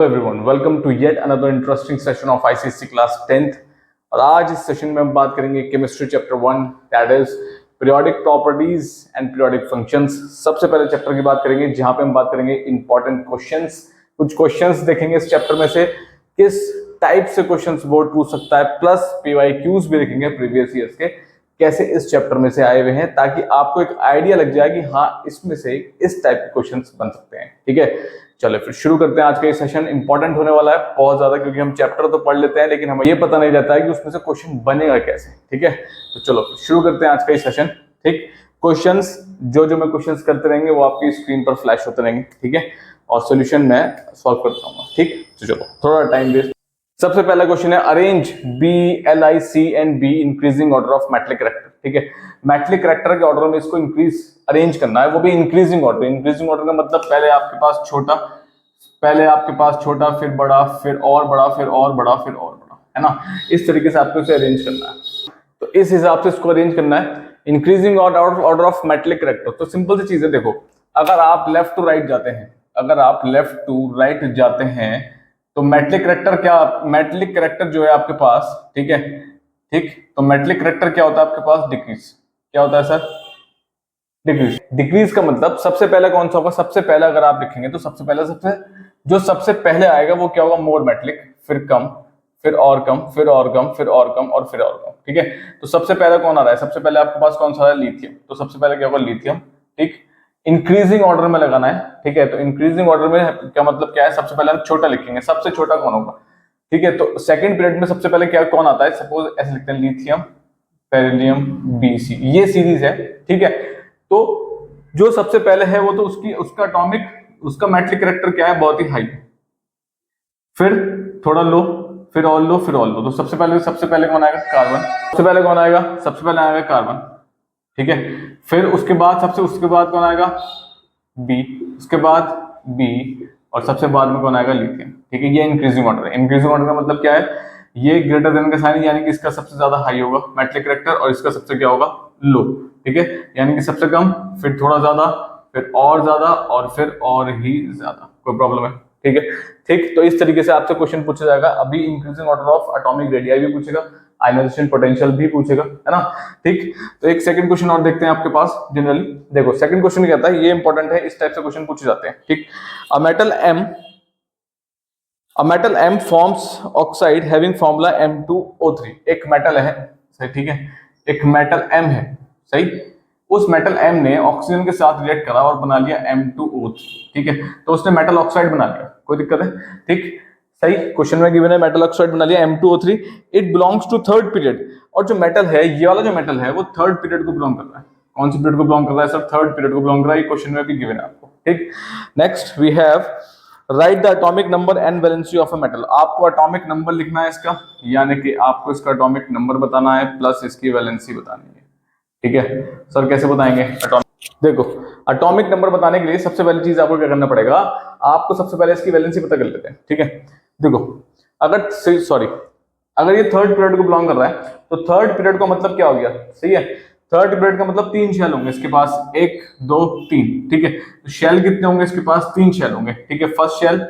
Hello everyone, welcome to yet another interesting session of ICSE class 10th। और आज इस session में हम बात करेंगे chemistry chapter 1 that is periodic properties and periodic functions. सबसे पहले चैप्टर की बात करेंगे जहां पे हम बात करेंगे इंपॉर्टेंट क्वेश्चंस। कुछ क्वेश्चंस देखेंगे इस चैप्टर में से किस टाइप से क्वेश्चंस बोर्ड पूछ सकता है, प्लस पीवाईक्यूज भी देखेंगे प्रीवियस ईयर्स के कैसे इस चैप्टर में से आए हुए हैं, ताकि आपको एक आइडिया लग जाए कि हाँ इसमें से इस टाइप के क्वेश्चंस बन सकते हैं। ठीक है, चलो फिर शुरू करते हैं। आज का ये सेशन इंपॉर्टेंट होने वाला है बहुत ज्यादा, क्योंकि हम चैप्टर तो पढ़ लेते हैं लेकिन हमें ये पता नहीं रहता है कि उसमें से क्वेश्चन बनेगा कैसे। ठीक है, तो चलो फिर शुरू करते हैं आज का ये सेशन। ठीक, क्वेश्चंस जो मैं क्वेश्चंस करते रहेंगे वो आपकी स्क्रीन पर फ्लैश होते रहेंगे। ठीक है, और सोल्यूशन मैं सॉल्व करता हूँ। ठीक, तो चलो थोड़ा टाइम वेस्ट। सबसे पहला क्वेश्चन है arrange BLIC&B increasing order of metallic character. ठीक है, मेटलिक कैरेक्टर के ऑर्डर में इसको इंक्रीज अरेंज करना है, वो भी इंक्रीजिंग ऑर्डर। इंक्रीजिंग ऑर्डर का मतलब पहले आपके पास छोटा फिर बड़ा फिर और बड़ा फिर और बड़ा फिर और बड़ा, है ना। इस तरीके से आपको इसे अरेंज करना है, तो इस हिसाब से इसको अरेंज करना है। Increasing order of metallic character, तो सिंपल सी चीज है। देखो, अगर आप लेफ्ट टू राइट जाते हैं तो मेटलिक कैरेक्टर जो है आपके पास, ठीक है, तो मेटलिक कैरेक्टर क्या होता है आपके पास? डिक्रीज। क्या होता है सर? डिक्रीज का मतलब सबसे पहले कौन सा होगा? सबसे पहले अगर आप लिखेंगे तो सबसे पहले आएगा वो क्या होगा? मोर मेटलिक, फिर कम, फिर और कम, फिर और कम, फिर और कम और फिर और कम। ठीक है, तो सबसे पहले कौन आ रहा है? सबसे पहले आपके पास कौन सा आ रहा है? लिथियम। तो सबसे पहले क्या होगा? लिथियम। ठीक, इंक्रीजिंग ऑर्डर में लगाना है। ठीक है, तो इंक्रीजिंग ऑर्डर में क्या मतलब क्या है? सबसे पहले हम छोटा लिखेंगे, सबसे छोटा कौन होगा? ठीक है, तो सेकंड पीरियड में सबसे पहले क्या कौन आता है? सपोज ऐसे लिखते हैं लिथियम, बेरिलियम, BC, ये सीरीज है। ठीक है, तो जो सबसे पहले है वो तो उसका मेटलिक कैरेक्टर क्या है? बहुत ही हाई, फिर थोड़ा लो, फिर और लो, फिर और लो। तो सबसे पहले कौन आएगा? कार्बन। सबसे पहले आएगा कार्बन। ठीक है, फिर उसके बाद कौन आएगा? B, उसके बाद B, और सबसे बाद में कौन आएगा? लिथियम। ठीक है, ये इंक्रीजिंग ऑर्डर है। इंक्रीजिंग ऑर्डर का मतलब क्या है? ये ग्रेटर देन का साइन, यानी कि इसका सबसे ज्यादा हाई होगा मेटलिक कैरेक्टर और इसका सबसे क्या होगा? लो। ठीक है, यानी कि सबसे कम, फिर थोड़ा ज्यादा, फिर और ज्यादा और फिर और ही ज्यादा। कोई प्रॉब्लम है? ठीक है, ठीक, तो इस तरीके से आपसे क्वेश्चन पूछा जाएगा। अभी increasing order of atomic radii भी पूछेगा, आयनाइजेशन पोटेंशियल भी पूछेगा, है ना। ठीक, तो एक सेकंड क्वेश्चन और देखते हैं आपके पास। जनरली देखो, सेकंड क्वेश्चन क्या कहता है, ये इंपॉर्टेंट है, इस टाइप से क्वेश्चन पूछे जाते हैं। ठीक, a metal M forms oxide having formula M2O3। एक मेटल है, सही, ठीक है, एक मेटल M है, सही। उस मेटल M ने ऑक्सीजन के साथ रिएक्ट करा और बना लिया M2O3। ठीक है, तो उसने मेटल ऑक्साइड बना लिया, कोई दिक्कत है? ठीक, सही, क्वेश्चन में गिवन है मेटल ऑक्साइड बना लिया M2O3। It belongs to third period, और जो मेटल है, ये वाला जो मेटल है वो थर्ड पीरियड को बिलोंग कर रहा है। कौन सी पीरियड को बिलोंग कर रहा है सर? थर्ड पीरियड को बिलोंग कर रहा है, क्वेश्चन में भी गिवन है आपको। ठीक, next we have right the atomic number and valency of a metal. आपको एटॉमिक नंबर लिखना है इसका, यानी कि आपको इसका एटॉमिक नंबर बताना है प्लस इसकी वैलेंसी बतानी है। ठीक है सर, कैसे बताएंगे एटॉमिक? देखो, एटॉमिक नंबर बताने के लिए सबसे पहली चीज आपको क्या करना पड़ेगा? आपको सबसे पहले इसकी वैलेंसी पता कर लेते हैं। ठीक है, देखो, अगर ये थर्ड पीरियड को बिलोंग कर रहा है तो थर्ड पीरियड का मतलब क्या हो गया? सही है, थर्ड पीरियड का मतलब 3 शेल होंगे इसके पास, 1 2 3। ठीक है, तो शेल कितने होंगे इसके पास? 3 शेल होंगे। ठीक है, फर्स्ट शेल,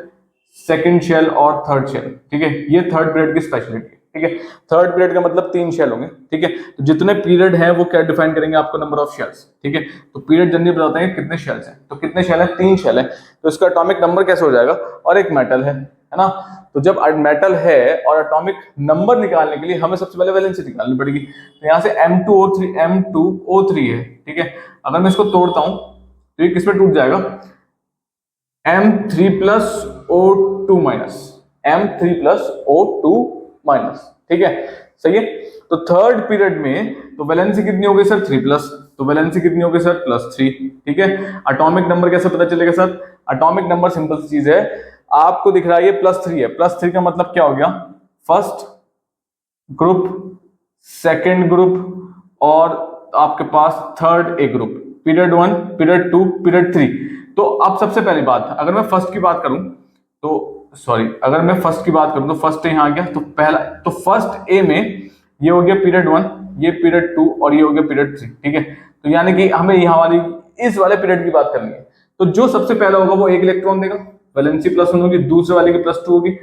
सेकंड शेल और थर्ड शेल। ठीक है, ये थर्ड पीरियड की स्पेशलिटी है। ठीक है, थर्ड पीरियड का मतलब 3 शेल होंगे। ठीक है, तो जितने पीरियड हैं वो क्या डिफाइन करेंगे? आपको नंबर ऑफ शेल्स। ठीक है, तो पीरियड जनरली बताते हैं कितने शेल्स हैं, तो कितने शेल हैं? 3 शेल हैं, तो इसका एटॉमिक नंबर कैसे हो जाएगा? और एक मेटल है ना, तो जब मेटल है और एटॉमिक नंबर निकालने के लिए हमें सबसे पहले वैलेंसी निकालनी पड़ेगी। तो यहाँ से M2O3 है। ठीक है, अगर मैं इसको तोड़ता हूं तो ये किस पे टूट जाएगा? M3+O2 minus. ठीक है, सही है। तो थर्ड पीरियड में तो वैलेंसी कितनी हो गई सर? 3+, तो वैलेंसी कितनी हो गई सर? +3। ठीक है, एटॉमिक नंबर कैसे पता चलेगा सर? एटॉमिक नंबर सिंपल सी चीज है, आपको दिख रहा है ये +3 है, +3 का मतलब क्या हो गया? फर्स्ट ग्रुप, सेकंड ग्रुप और आपके पास third a group, period 1, period 2, period 3। तो अब सबसे पहली बात, अगर मैं फर्स्ट की बात करूं तो फर्स्ट यहां आ गया, तो फर्स्ट ए में ये हो गया पीरियड 1, ये पीरियड 2 और ये हो गया पीरियड 3। ठीक है, तो यानी कि हमें यहां वाली इस वाले पीरियड की बात करनी है, तो जो सबसे पहला होगा वो 1 इलेक्ट्रॉन देगा। वैलेंसी +1 होगी, दूसरे वाले की +2 होगी,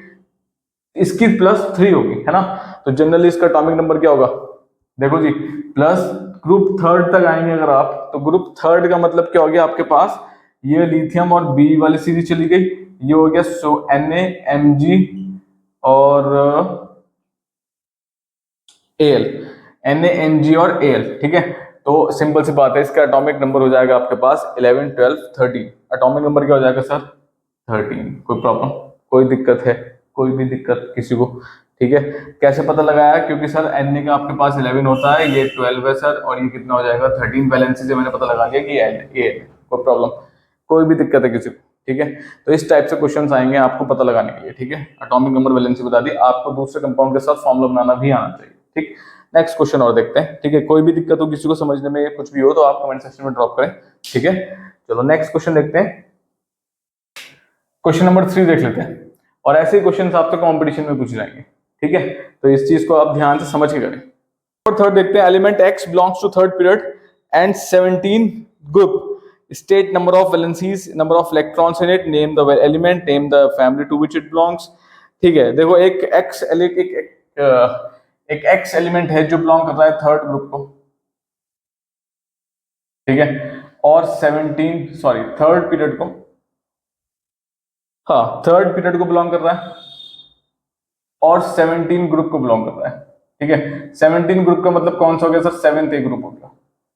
इसकी +3 होगी, है ना। तो जनरली इसका एटॉमिक नंबर क्या होगा, देखो जी, प्लस ग्रुप थर्ड तक आएंगे अगर आप, तो ग्रुप थर्ड का मतलब क्या हो गया आपके पास, ये लिथियम और बी वाली सीरीज चली गई, ये हो गया सो Na Mg और Al, Na Mg और Al, ठीक है। तो सिंपल सी बात है, इसका एटॉमिक नंबर हो जाएगा आपके पास 11 12 13। एटॉमिक नंबर क्या हो जाएगा सर, 13। कोई प्रॉब्लम, कोई दिक्कत है, कोई भी दिक्कत किसी को, ठीक है। कैसे पता लगाया, क्योंकि सर Na का आपके पास 11 होता है, ये 12 है सर, और ये कितना हो जाएगा 13। वैलेंसी से मैंने पता लगा लिया कि ये है। कोई प्रॉब्लम, कोई भी दिक्कत है किसी को, ठीक है। तो इस टाइप से क्वेश्चंस आएंगे आपको पता लगाने के लिए, ठीक है। एटॉमिक नंबर वैलेंसी बता दी, आपको दूसरे कंपाउंड के साथ फॉर्मूला बनाना भी आना चाहिए, ठीक। नेक्स्ट क्वेश्चन और देखते हैं, ठीक है। कोई भी दिक्कत हो किसी को समझने में, कुछ भी हो तो आप कमेंट सेक्शन में ड्रॉप करें, ठीक है। चलो नेक्स्ट क्वेश्चन देखते हैं, क्वेश्चन नंबर 3 देख लेते हैं। और ऐसे ही क्वेश्चन आपसे कंपटीशन में पूछ जाएंगे, ठीक है। तो इस चीज को आप ध्यान से समझ के करें। और थर्ड देखते हैं, element x belongs to third period and 17 group, state number of valencies, number of electrons in it, name the element, name the family to which it belongs, ठीक है। देखो एक x एलिमेंट है जो बिलोंग कर रहा है थर्ड ग्रुप को, ठीक है, और 17 थर्ड पीरियड को, हाँ थर्ड पीरियड को बिलोंग कर रहा है, और 17 ग्रुप को बिलोंग कर रहा है, ठीक है। 17 ग्रुप का मतलब कौन सा हो गया सर, 7th A ग्रुप हो गया,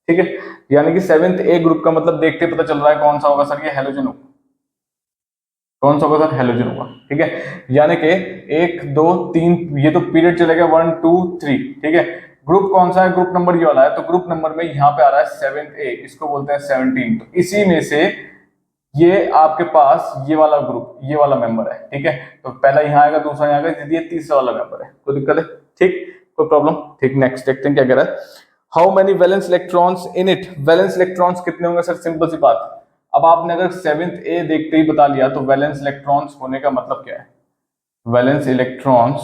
ठीक है। यानी कि 7th A ग्रुप का मतलब देखते पता चल रहा है कौन सा होगा सर, ये हेलोजन होगा। कौन सा होगा सर, हेलोजन होगा, ठीक है। यानी कि 1 2 3, ये तो पीरियड चलेगा 1 2 3, ठीक है। ग्रुप कौन सा है, ग्रुप नंबर ये वाला है, तो ग्रुप नंबर में यहाँ पे आ रहा है 7th A, इसको बोलते हैं 17। तो इसी में से ये आपके पास ये वाला ग्रुप, ये वाला मेंबर है, ठीक है। तो पहला यहाँ आएगा, दूसरा यहाँ आएगा, ये तीसरा वाला मेंबर है, कोई दिक्कत है, ठीक, कोई प्रॉब्लम, ठीक। नेक्स्ट देखते हैं क्या कह रहा है, how many valence electrons in it, valence electrons कितने होंगे सर, सिंपल सी बात। अब आपने अगर 7th A देखते ही बता लिया, तो वैलेंस इलेक्ट्रॉन्स होने का मतलब क्या है, वैलेंस इलेक्ट्रॉन्स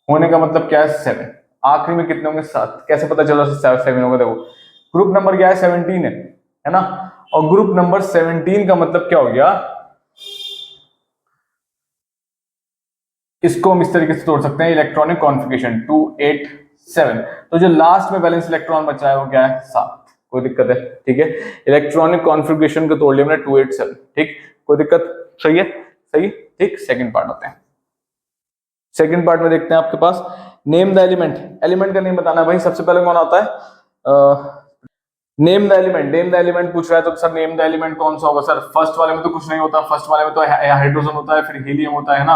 होने का मतलब क्या है, 7। आखिरी में कितने होंगे, 7। कैसे पता चला 7 होगा, देखो ग्रुप नंबर क्या है, 17 है ना। और ग्रुप नंबर 17 का मतलब क्या हो गया, इसको हम इस तरीके से तोड़ सकते हैं, इलेक्ट्रॉनिक कॉन्फ़िगरेशन 287। तो जो लास्ट में बैलेंस इलेक्ट्रॉन बचा है वो क्या है, 7। कोई दिक्कत है, ठीक है। इलेक्ट्रॉनिक कॉन्फ़िगरेशन को तोड़ लिया हमने 287, ठीक, कोई दिक्कत, सही है, सही, ठीक। सेकंड पार्ट होते हैं, सेकंड पार्ट में देखते हैं आपके पास, नेम द एलिमेंट, एलिमेंट का नेम बताना है भाई। सबसे पहले कौन आता है, name the element, name the element पूछ रहा है, तो सर नेम द एलिमेंट कौन सा होगा सर, फर्स्ट वाले में तो कुछ नहीं होता, फर्स्ट वाले में तो हाइड्रोजन होता है, फिर हीलियम होता है ना,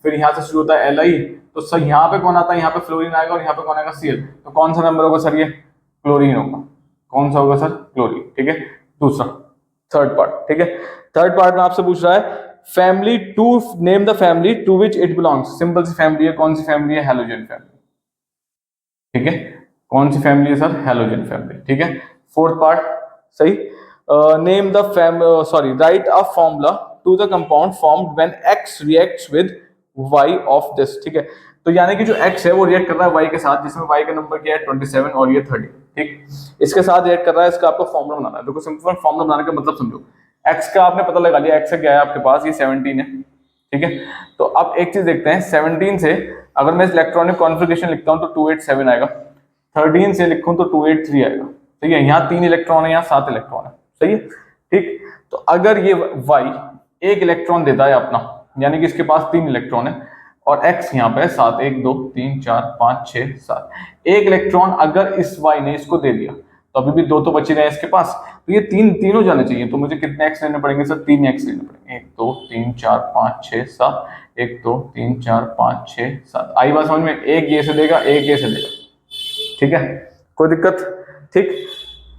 फिर यहाँ से शुरू होता है Li। तो सर यहाँ पे कौन आता है, यहाँ पे फ्लोरीन आएगा, और यहाँ पे कौन आएगा, Cl। तो कौन सा नंबर होगा सर, ये क्लोरीन होगा। कौन सा होगा सर, क्लोरीन, ठीक है। दूसरा थर्ड पार्ट, ठीक है। थर्ड पार्ट में आपसे पूछ रहा है, family two, name the family to which it belongs. Simple सी फैमिली है, कौन सी फैमिली है, हैलोजन फैमिली, ठीक है। कौन सी फैमिली है सर, हैलोजन फैमिली, ठीक है। फोर्थ पार्ट सही, name the right a formula to the compound formed when x reacts with y of this, ठीक है। तो यानी कि जो x है वो रिएक्ट कर रहा है y के साथ, जिसमें y का नंबर क्या है 27 और ये 30, ठीक। इसके साथ रिएक्ट कर रहा है, इसका आपको फॉर्मूला बनाना है। देखो सिंपल फॉर्मूला बनाने का मतलब समझो, x का आपने पता लगा लिया, x क्या है आपके पास, ये 17 है, ठीक है। तो अब एक चीज देखते हैं, 17 से अगर मैं इलेक्ट्रॉनिक कॉन्फ़िगरेशन लिखता हूं तो 287 आएगा, 13 से लिखूं तो 283 आएगा, ठीक है। यहाँ 3 इलेक्ट्रॉन है, यहाँ 7 इलेक्ट्रॉन है, सही है, ठीक। तो अगर ये y एक इलेक्ट्रॉन देता है अपना, यानी कि इसके पास 3 इलेक्ट्रॉन है, और x यहाँ पे 7, 1 2 3 4 5 6 7, एक इलेक्ट्रॉन अगर इस y ने इसको दे दिया, तो अभी भी 2 तो बचे रहे इसके पास, तो ये तीनों जाने चाहिए। तो मुझे कितने x लेने पड़ेंगे सर, 3 x लेने पड़ेंगे, 1 2 3 4 5 6 7, 1 2 3 4 5 6 7। आई बात समझ में, एक ये से देगा, एक ये से देगा, ठीक है, कोई दिक्कत, ठीक।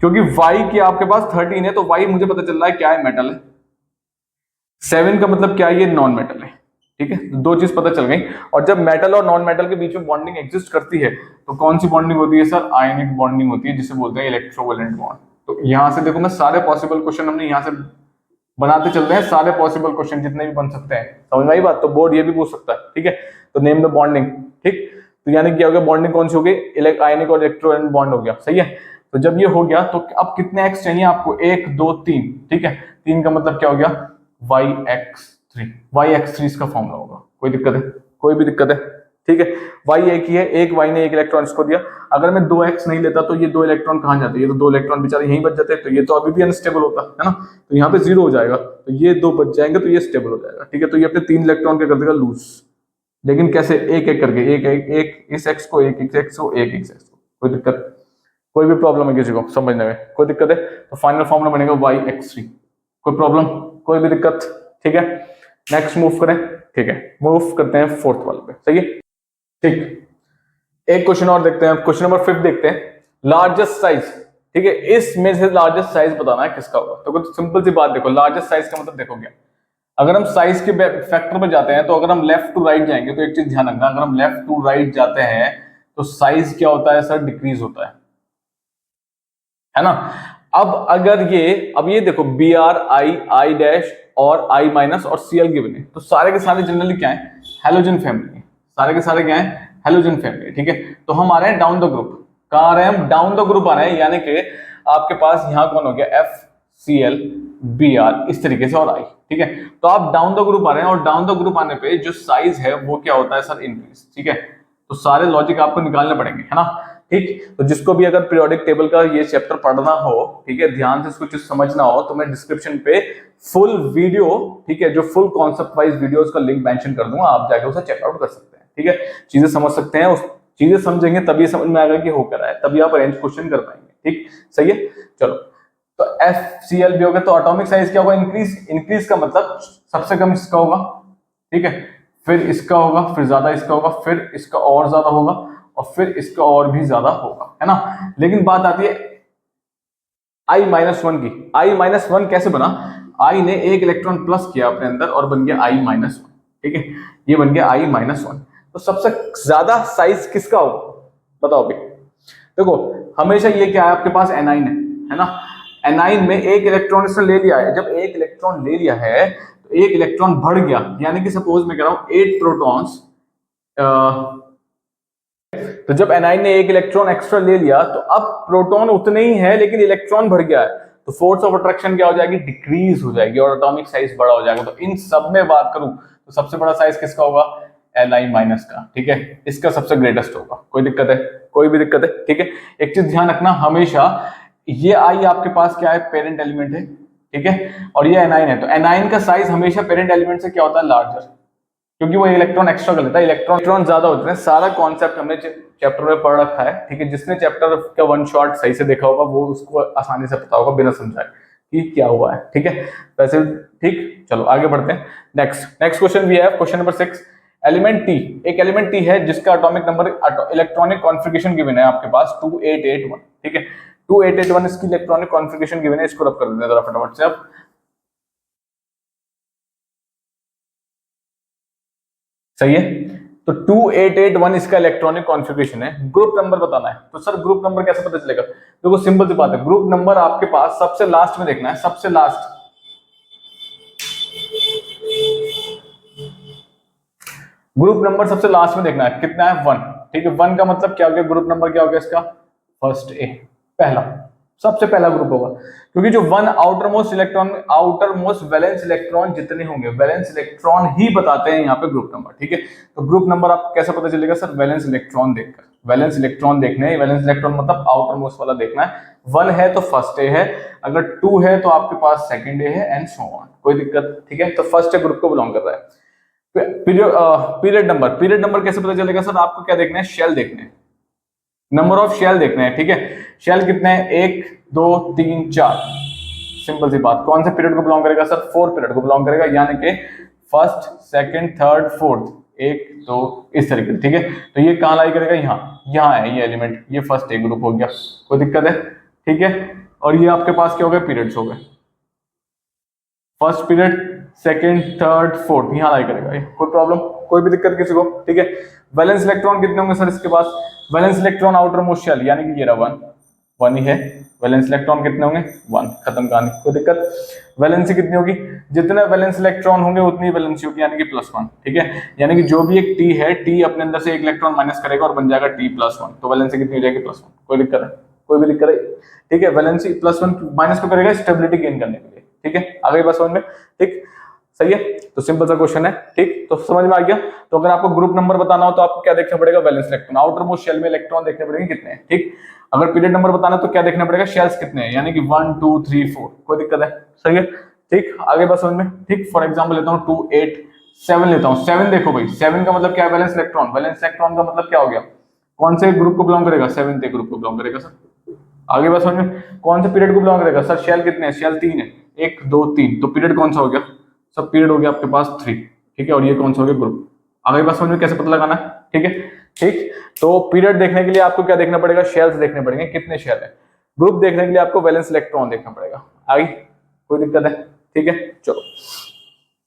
क्योंकि y की आपके पास 13 है, तो y मुझे पता चल रहा है क्या है, मेटल है। 7 का मतलब क्या है, ये नॉन मेटल है, ठीक है। दो चीज पता चल गई। और जब मेटल और नॉन मेटल के बीच में बॉन्डिंग एग्जिस्ट करती है, तो कौन सी बॉन्डिंग होती है सर, आयनिक बॉन्डिंग होती है, जिसे बोलते हैं इलेक्ट्रोवैलेंट बॉन्ड। तो यहां से देखो, मैं सारे पॉसिबल क्वेश्चन हमने यहां से बनाते चल रहे हैं, सारे पॉसिबल क्वेश्चन जितने भी बन सकते हैं, समझ में आई बात। तो बोर्ड ये भी पूछ सकता है, ठीक है। तो नेम द बॉन्डिंग, ठीक। तो यानी क्या हो गया, बॉन्डिंग कौन सी हो गई, आयनिक और इलेक्ट्रोवैलेंट बॉन्ड हो गया, सही है। तो जब ये हो गया, तो अब कितने एक्स चाहिए आपको, 1 2 3, ठीक है। 3 का मतलब क्या हो गया, y x, 3, YX3 इसका फॉर्मूला होगा। कोई दिक्कत है? कोई भी दिक्कत है? ठीक है, Y एक ही है, एक Y ने एक इलेक्ट्रॉन इसको दिया। अगर मैं 2X नहीं लेता तो ये 2 इलेक्ट्रॉन कहाँ जाते? ये तो 2 इलेक्ट्रॉन बेचारे यहीं बच जाते, तो ये तो अभी भी अनस्टेबल होता है ना, तो यहाँ पे 0 हो जाएगा, तो ये 2 बच जाएंगे, तो ये स्टेबल हो जाएगा। ठीक है, तो ये अपने 3 इलेक्ट्रॉन क्या कर देगा? लूज। लेकिन कैसे? एक एक करके, एक एक एक इस X को, एक इस X को, एक इस X को। कोई दिक्कत? कोई भी प्रॉब्लम है किसी को समझने में? कोई दिक्कत है? तो फाइनल फॉर्मूला बनेगा YX3। कोई प्रॉब्लम? कोई भी दिक्कत? ठीक है, नेक्स्ट मूव करें। ठीक है, मूव करते हैं फोर्थ वाले पे। सही है, ठीक। एक क्वेश्चन और देखते हैं, क्वेश्चन नंबर 5 देखते हैं। लार्जेस्ट साइज, ठीक है, इसमें से लार्जेस्ट साइज बताना है किसका होगा। तो कुछ सिंपल सी बात देखो, लार्जेस्ट साइज का मतलब देखो क्या, अगर हम साइज के फैक्टर पे जाते हैं तो अगर हम लेफ्ट टू राइट जाएंगे तो एक चीज ध्यान रखना, अगर हम लेफ्ट टू राइट जाते हैं तो साइज क्या होता है सर? डिक्रीज होता है ना। अब अगर अब ये देखो BR, I डैश और I माइनस और Cl गिवन है, तो सारे के सारे जनरली क्या है? Halogen family. सारे के सारे क्या है? Halogen family. ठीक है, तो हम आ रहे हैं डाउन द ग्रुप। कहां आ रहे हैं हम? डाउन द ग्रुप आ रहे हैं, यानी कि आपके पास यहां कौन हो गया? FCl, BR, इस तरीके से, और I। ठीक है, तो आप डाउन द ग्रुप आ रहे हैं, और डाउन द ग्रुप आने पे जो साइज है वो क्या होता है सर? इंक्रीज। ठीक है, तो सारे लॉजिक आपको निकालने पड़ेंगे, है ना। ठीक, तो जिसको भी अगर पीरियोडिक टेबल का ये चैप्टर पढ़ना हो, ठीक है, ध्यान से इसको चीज समझना हो, तो मैं डिस्क्रिप्शन पे फुल वीडियो, ठीक है, जो फुल कॉन्सेप्ट वाइज वीडियो, उसका लिंक मेंशन कर दूंगा, आप जाके उसे चेकआउट कर सकते हैं। ठीक है, चीजें समझ सकते हैं, उस चीजें समझेंगे तभी समझ में आएगा कि हो क्या रहा है, तभी आप अरेंज क्वेश्चन कर पाएंगे। ठीक, सही है। चलो, तो FCl भी हो गया, तो एटॉमिक साइज क्या होगा? इंक्रीज। इंक्रीज का मतलब सबसे कम इसका होगा, ठीक है, फिर इसका होगा, फिर ज्यादा इसका होगा, फिर इसका और ज्यादा होगा, और फिर इसका और भी ज्यादा होगा, है ना। लेकिन बात आती है I-1 की। I-1 कैसे बना? I ने एक इलेक्ट्रॉन प्लस किया अपने अंदर और बन गया I-1। ठीक है, ये बन गया I-1। तो सबसे ज्यादा साइज किसका होगा? बताओ भाई। देखो, हमेशा ये क्या है, आपके पास एनाइन है ना। एनाइन में एक इलेक्ट्रॉन इसने ले लिया है, जब एक इलेक्ट्रॉन ले लिया है तो एक इलेक्ट्रॉन बढ़ गया, यानी कि सपोज मैं कह रहा हूं 8 प्रोटॉन्स, तो जब एनाइन ने एक इलेक्ट्रॉन एक्स्ट्रा ले लिया तो अब प्रोटॉन उतने ही है लेकिन इलेक्ट्रॉन बढ़ गया है, तो फोर्स ऑफ अट्रैक्शन क्या हो जाएगी? डिक्रीज हो जाएगी, और एटॉमिक साइज बड़ा हो जाएगा। तो इन सब में बात करूं तो सबसे बड़ा साइज किसका होगा? Li- का। ठीक है, इसका सबसे ग्रेटेस्ट होगा। कोई दिक्कत है? कोई भी दिक्कत है? ठीक है, एक चीज ध्यान रखना, हमेशा ये I आपके पास क्या है? पेरेंट एलिमेंट है। ठीक है, और ये एनाइन है, तो एनाइन का साइज हमेशा पेरेंट एलिमेंट से क्या होता है? लार्जर, क्योंकि वो इलेक्ट्रॉन एक्स्ट्रा कर लेता है, इलेक्ट्रॉन ज्यादा होते हैं। सारा कॉन्सेप्ट हमने चैप्टर में पढ़ रखा है। ठीक है, जिसने चैप्टर का वन शॉट सही से देखा होगा वो उसको आसानी से पता होगा बिना समझाए कि क्या हुआ है। ठीक है, वैसे ठीक। चलो आगे बढ़ते हैं। नेक्स्ट क्वेश्चन भी है, क्वेश्चन नंबर 6। एलिमेंट T, एक एलिमेंट T है जिसका atomic number, electronic configuration given है आपके पास 2881। ठीक है, 2881 इसकी इलेक्ट्रॉनिक कॉन्फ़िगरेशन गिवन है। इसको रब कर देते हैं जरा फटाफट से। अब सही है, तो 2881 इसका इलेक्ट्रॉनिक कॉन्फ़िगरेशन है। ग्रुप नंबर बताना है, तो सर ग्रुप नंबर कैसे पता चलेगा? देखो सिंपल सी बात है, ग्रुप नंबर आपके पास सबसे लास्ट में देखना है, सबसे लास्ट। ग्रुप नंबर सबसे लास्ट में देखना है, कितना है? 1। ठीक है, 1 का मतलब क्या हो गया? ग्रुप नंबर क्या हो गया इसका? फर्स्ट ए, पहला, सबसे पहला ग्रुप होगा, क्योंकि जो 1 outer most electron, outer most valence electron जितने होंगे, वैलेंस इलेक्ट्रॉन ही बताते हैं यहाँ पे ग्रुप नंबर। ठीक है, तो ग्रुप नंबर आपको कैसे पता चलेगा सर? वैलेंस इलेक्ट्रॉन देखकर। वैलेंस इलेक्ट्रॉन देखने, वैलेंस इलेक्ट्रॉन मतलब आउटर मोस्ट वाला देखना है। 1 है तो फर्स्ट ए है, अगर 2 है तो आपके पास सेकंड ए है, एंड सो ऑन। कोई दिक्कत? ठीक है, तो फर्स्ट ए ग्रुप को बिलोंग कर रहा है। पीरियड नंबर कैसे पता चलेगा सर? आपको क्या देखना है? शेल देखने हैं, नंबर ऑफ शेल देखने हैं। ठीक है, शेल कितने हैं? 1 2 3 4। सिंपल सी बात, कौन से पीरियड को बिलोंग करेगा सर? 4 पीरियड को बिलोंग करेगा, यानी कि फर्स्ट, सेकंड, थर्ड, फोर्थ, 1 2 इस तरीके से। ठीक है, तो ये कहां लाई करेगा? यहाँ है ये एलिमेंट, ये फर्स्ट ए ग्रुप हो गया। कोई दिक्कत है? ठीक है, और ये आपके पास क्या हो गए? पीरियड्स हो गए। First period, second, third, fourth, यहां लाई करेगा ये। कोई प्रॉब्लम? कोई भी दिक्कत किसी को? ठीक है, वैलेंस इलेक्ट्रॉन कितने होंगे सर इसके पास? Valence electron outermost shell, यानी कि ये रहा 1 ही है। वैलेंस इलेक्ट्रॉन कितने होंगे? 1, खत्म कहानी। कोई दिक्कत? वैलेंसी कितनी होगी? जितने वैलेंस इलेक्ट्रॉन होंगे उतनी वैलेंसी होगी, यानी कि +1। ठीक है, यानी कि जो भी एक T है, T अपने अंदर से एक इलेक्ट्रॉन माइनस करेगा और बन जाएगा T+1, तो वैलेंसी कितनी हो जाएगी? +1। कोई दिक्कत है? कोई भी दिक्कत है? ठीक है, वैलेंसी +1 माइनस को करेगा स्टेबिलिटी गेन करने के लिए। ठीक है, आगे बात समझ में? ठीक, सही है, तो सिंपल सा क्वेश्चन है। ठीक, तो समझ में आ गया। तो अगर आपको ग्रुप नंबर बताना हो तो आपको क्या देखना पड़ेगा, valence electron, outermost shell में इलेक्ट्रॉन देखने पड़ेंगे कितने हैं। ठीक, अगर पीरियड नंबर बताना तो क्या देखना पड़ेगा, शेल्स कितने हैं, यानी कि 1 2 3 4, कोई दिक्कत है, सही है। ठीक, आगे बात समझ में। ठीक, फॉर एग्जांपल लेता हूं 2 8 7 लेता हूं। 7 देखो भाई, 7 का मतलब क्या है, वैलेंस इलेक्ट्रॉन। वैलेंस इलेक्ट्रॉन का मतलब क्या हो गया, कौन से ग्रुप को बिलोंग करेगा, 7th ग्रुप को बिलोंग करेगा सर। आगे बात समझ में, कौन से पीरियड को बिलोंग करेगा सर, शेल कितने हैं, शेल 3 है, 1 2 3, तो पीरियड कौन सा हो गया, सब पीरियड हो गया आपके पास 3। ठीक है, और ये कौन सा हो गया, ग्रुप। आगे बात समझ में, कैसे पता लगाना है। ठीक है, ठीक, तो पीरियड देखने के लिए आपको क्या देखना पड़ेगा, शेल्स देखने पड़ेंगे कितने शेल है। ग्रुप देखने के लिए आपको वैलेंस इलेक्ट्रॉन देखना पड़ेगा। आगे कोई दिक्कत है, ठीक है। चलो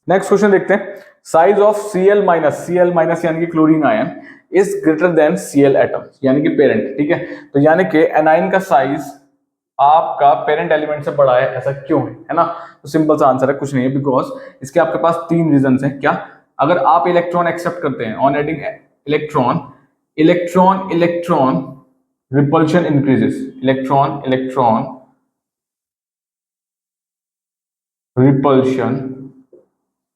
नेक्स्ट क्वेश्चन देखते हैं। साइज ऑफ Cl- यानी कि chlorine ion is greater than Cl atom, यानी कि पेरेंट। ठीक है, तो यानी कि एनाइन का साइज आपका पेरेंट एलिमेंट से बड़ा है, ऐसा क्यों है ना। तो सिंपल सा आंसर है, कुछ नहीं है, बिकॉज इसके आपके पास 3 रीजन है। क्या, अगर आप इलेक्ट्रॉन एक्सेप्ट करते हैं on adding electron, electron electron repulsion increases, electron electron repulsion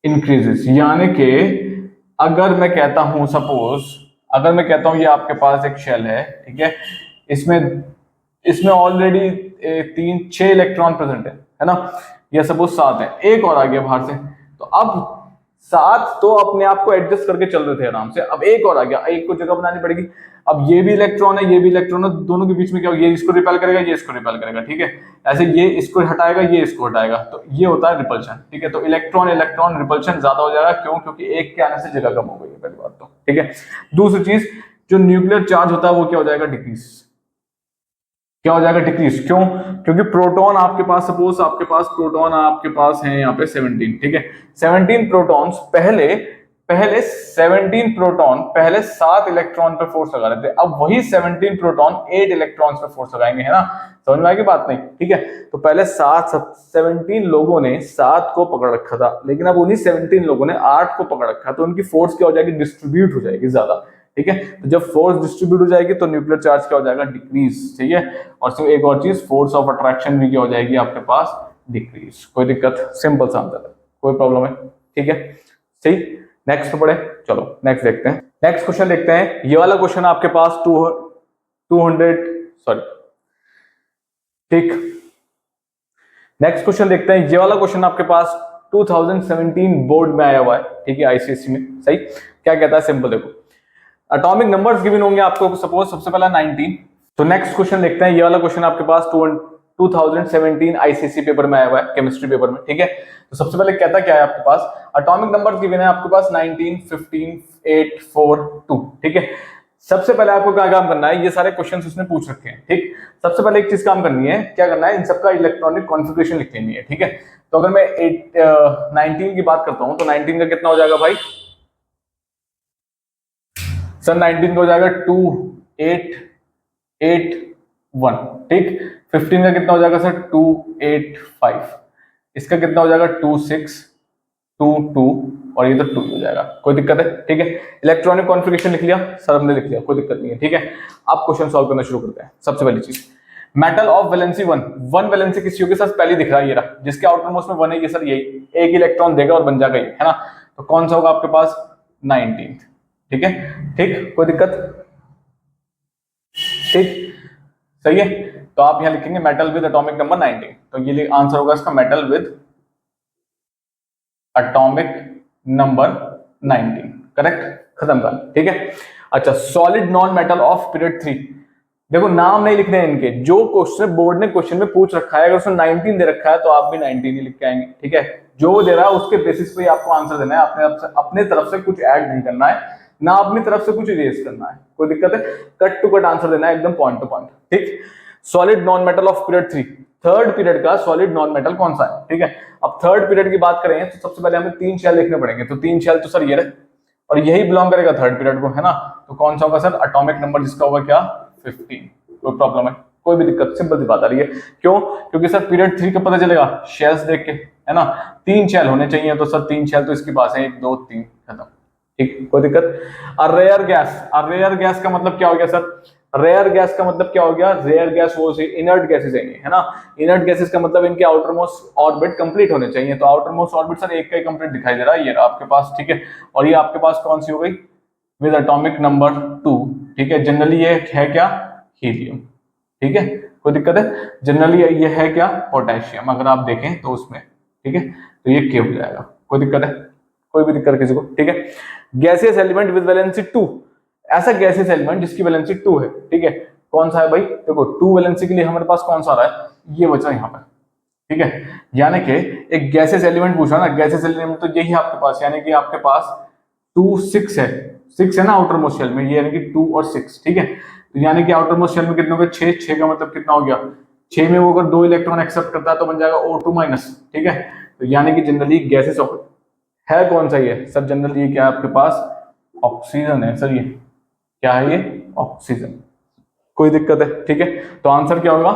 increases, यानी कि अगर मैं कहता हूं सपोज, अगर मैं कहता हूं ये आपके पास एक शेल है, ठीक है, इसमें इसमें ऑलरेडी 6 इलेक्ट्रॉन प्रेजेंट है ना, या सपोज 7 है, एक और आ गया बाहर से, तो अब 7 तो अपने आप को एडजस्ट करके चल रहे थे आराम से, अब एक और आ गया, एक को जगह बनानी पड़ेगी। अब ये भी इलेक्ट्रॉन है, ये भी इलेक्ट्रॉन है, दोनों के बीच में क्या, ये इसको रिपेल करेगा, ये इसको रिपेल करेगा। ठीक है, ऐसे ये इसको हटाएगा, ये इसको हटाएगा, तो ये होता है रिपल्शन। ठीक है, तो इलेक्ट्रॉन इलेक्ट्रॉन रिपल्शन ज्यादा हो जाएगा, क्यों, क्योंकि एक के आने से जगह कम हो गई है, पहली बात तो। ठीक है, दूसरी चीज, जो न्यूक्लियर चार्ज होता है वो क्या हो जाएगा, डिक्रीज। क्या हो जाएगा, डिक्रीज, क्यों, क्योंकि प्रोटॉन आपके पास, सपोज आपके पास प्रोटॉन आपके पास है यहाँ पे 17। ठीक है, 17 प्रोटॉन्स पहले पहले 17 प्रोटॉन पहले 7 इलेक्ट्रॉन पे फोर्स लगा रहे थे, अब वही 17 प्रोटॉन 8 इलेक्ट्रॉन्स पे फोर्स लगाएंगे, है ना। समझ में आएगी बात नहीं। ठीक है, तो पहले 17 लोगों ने 7 को पकड़ रखा था, लेकिन अब उन्हीं 17 लोगों ने 8 को पकड़ रखा, तो उनकी फोर्स क्या हो जाएगी, डिस्ट्रीब्यूट हो जाएगी ज्यादा। ठीक है, तो जब फोर्स डिस्ट्रीब्यूट हो जाएगी तो न्यूक्लियर चार्ज क्या हो जाएगा, डिक्रीज। ठीक है, और सिर्फ एक और चीज, फोर्स ऑफ अट्रैक्शन भी क्या हो जाएगी आपके पास, डिक्रीज। कोई दिक्कत, सिंपल सा आंसर है, कोई प्रॉब्लम है। ठीक है, सही, नेक्स्ट पढ़े, चलो नेक्स्ट देखते हैं। नेक्स्ट क्वेश्चन देखते हैं, ये वाला क्वेश्चन आपके पास 200 सॉरी, ठीक, नेक्स्ट क्वेश्चन देखते हैं, ये वाला क्वेश्चन आपके पास 2017 बोर्ड में आया हुआ है। ठीक है, आईसीएसई में, सही, क्या कहता है, सिंपल देखो, एटॉमिक नंबर्स गिवन होंगे आपको, सपोज सबसे पहला 19। तो नेक्स्ट क्वेश्चन देखते हैं, ये वाला क्वेश्चन आपके पास 2017 आईसीएसई पेपर में आया हुआ है, केमिस्ट्री पेपर में। ठीक है, तो सबसे पहले कहता क्या है आपके पास, एटॉमिक नंबर्स गिवन है आपके पास 19 15 8 4 2। ठीक है, सबसे पहले आपको क्या काम करना है, ये सारे क्वेश्चंस उसने पूछ रखे हैं। ठीक, सबसे पहले एक चीज काम करनी है, क्या करना है, इन सबका इलेक्ट्रॉनिक कॉन्फ़िगरेशन लिख लेनी है। ठीक है, तो अगर मैं 19 की बात करता हूं तो 19 का कितना हो जाएगा भाई सर, 19 का हो जाएगा 2 8 8 1। ठीक, 15 का कितना हो जाएगा सर, 2 8 5, इसका कितना हो जाएगा 2 6 2 2, और ये तो 2 हो जाएगा। कोई दिक्कत है। ठीक है, इलेक्ट्रॉनिक कॉन्फ़िगरेशन लिख लिया सर, हमने लिख लिया, कोई दिक्कत नहीं है। ठीक है, अब क्वेश्चन सॉल्व करना शुरू करते हैं। सबसे पहली चीज, मेटल ऑफ वैलेंसी 1 वैलेंसी किसी के साथ पहले दिख रहा है, ये रहा, जिसके आउटर मोस्ट में 1 है, ये सर यही एक इलेक्ट्रॉन देगा और बन जाएगा ये, है ना। तो कौन सा होगा आपके पास, 19। ठीक है, ठीक, कोई दिक्कत, ठीक, सही है। तो आप यहां लिखेंगे मेटल विद एटॉमिक नंबर 19, तो ये आंसर होगा इसका, metal with atomic number 19, correct, खत्म कर। ठीक है, अच्छा, solid non metal of period 3, देखो नाम नहीं लिखने हैं इनके, जो क्वेश्चन बोर्ड ने क्वेश्चन में पूछ रखा है, अगर उसने 19 दे रखा है तो आप भी 19 ही लिख के आएंगे। ठीक है, जो दे रहा है उसके बेसिस पे आपको आंसर देना है, अपने तरफ से कुछ ऐड नहीं करना है, ना अपनी तरफ से कुछ इरेज करना है। कोई दिक्कत है, कट टू कट आंसर देना है, एकदम पॉइंट टू पॉइंट। ठीक, solid non metal of period 3, third period का सॉलिड नॉन मेटल कौन सा है। ठीक है, अब थर्ड पीरियड की बात करें तो सबसे पहले हमें 3 शेल लिखने पड़ेंगे, तो 3 शेल तो सर ये रहे, और यही बिलोंग करेगा थर्ड पीरियड को, है ना। तो कौन सा होगा सर, एटॉमिक नंबर जिसका होगा क्या, 15। कोई प्रॉब्लम है, कोई भी दिक्कत, सिंपल सी बात आ रही है। क्यों, क्योंकि सर पीरियड 3 का पता चलेगा शेल्स देख के, है ना, 3 शेल होने चाहिए, तो सर 3 शेल तो इसके पास है, 1 2 3, खत्म। ठीक, कोई दिक्कत। रेयर गैस का मतलब क्या हो गया सर, रेयर गैस का मतलब क्या हो गया, रेयर गैस वो से इनर्ट गैसेस है ना। इनर्ट गैसेस का मतलब इनके आउटर मोस्ट ऑर्बिट कंप्लीट होने चाहिए, तो आउटर मोस्ट ऑर्बिट सर एक का ही कंप्लीट दिखाई दे रहा है ये आपके पास, ठीक है। और ये आपके पास कौन सी हो गई, विद एटॉमिक नंबर 2, ठीक है। जनरली ये है क्या, हीलियम, ठीक है, कोई दिक्कत है। जनरली ये है क्या, पोटेशियम, अगर आप देखें तो उसमें, ठीक है। तो ये क्या हो जाएगा, कोई दिक्कत है, कोई भी दिक्कत किसी को, ठीक है। गैसियस एलिमेंट विद वैलेंसी 2, ऐसा गैसियस एलिमेंट जिसकी वैलेंसी 2 है, ठीक है। कौन सा है भाई, देखो 2 वैलेंसी के लिए हमारे पास कौन सा आ रहा है, ये बचा यहाँ पर, ठीक है। यानी कि एक गैसियस एलिमेंट पूछा ना, गैसियस एलिमेंट तो यही आपके पास, यानी कि आपके पास 2 6 है, 6 है ना आउटर मोस्ट शेल में, ये यानी कि 2 और 6, ठीक है। तो यानी कि आउटर मोस्ट शेल में कितने हो गए, 6, 6 का मतलब कितना हो गया, 6 में वो अगर 2 इलेक्ट्रॉन एक्सेप्ट करता है तो बन जाएगा O2 माइनस, ठीक है। तो यानी कि जनरली गैसेस है कौन सा, ये सर जनरली ये क्या है आपके पास, ऑक्सीजन है सर, ये क्या है, ये ऑक्सीजन, कोई दिक्कत है, ठीक है। तो आंसर क्या होगा,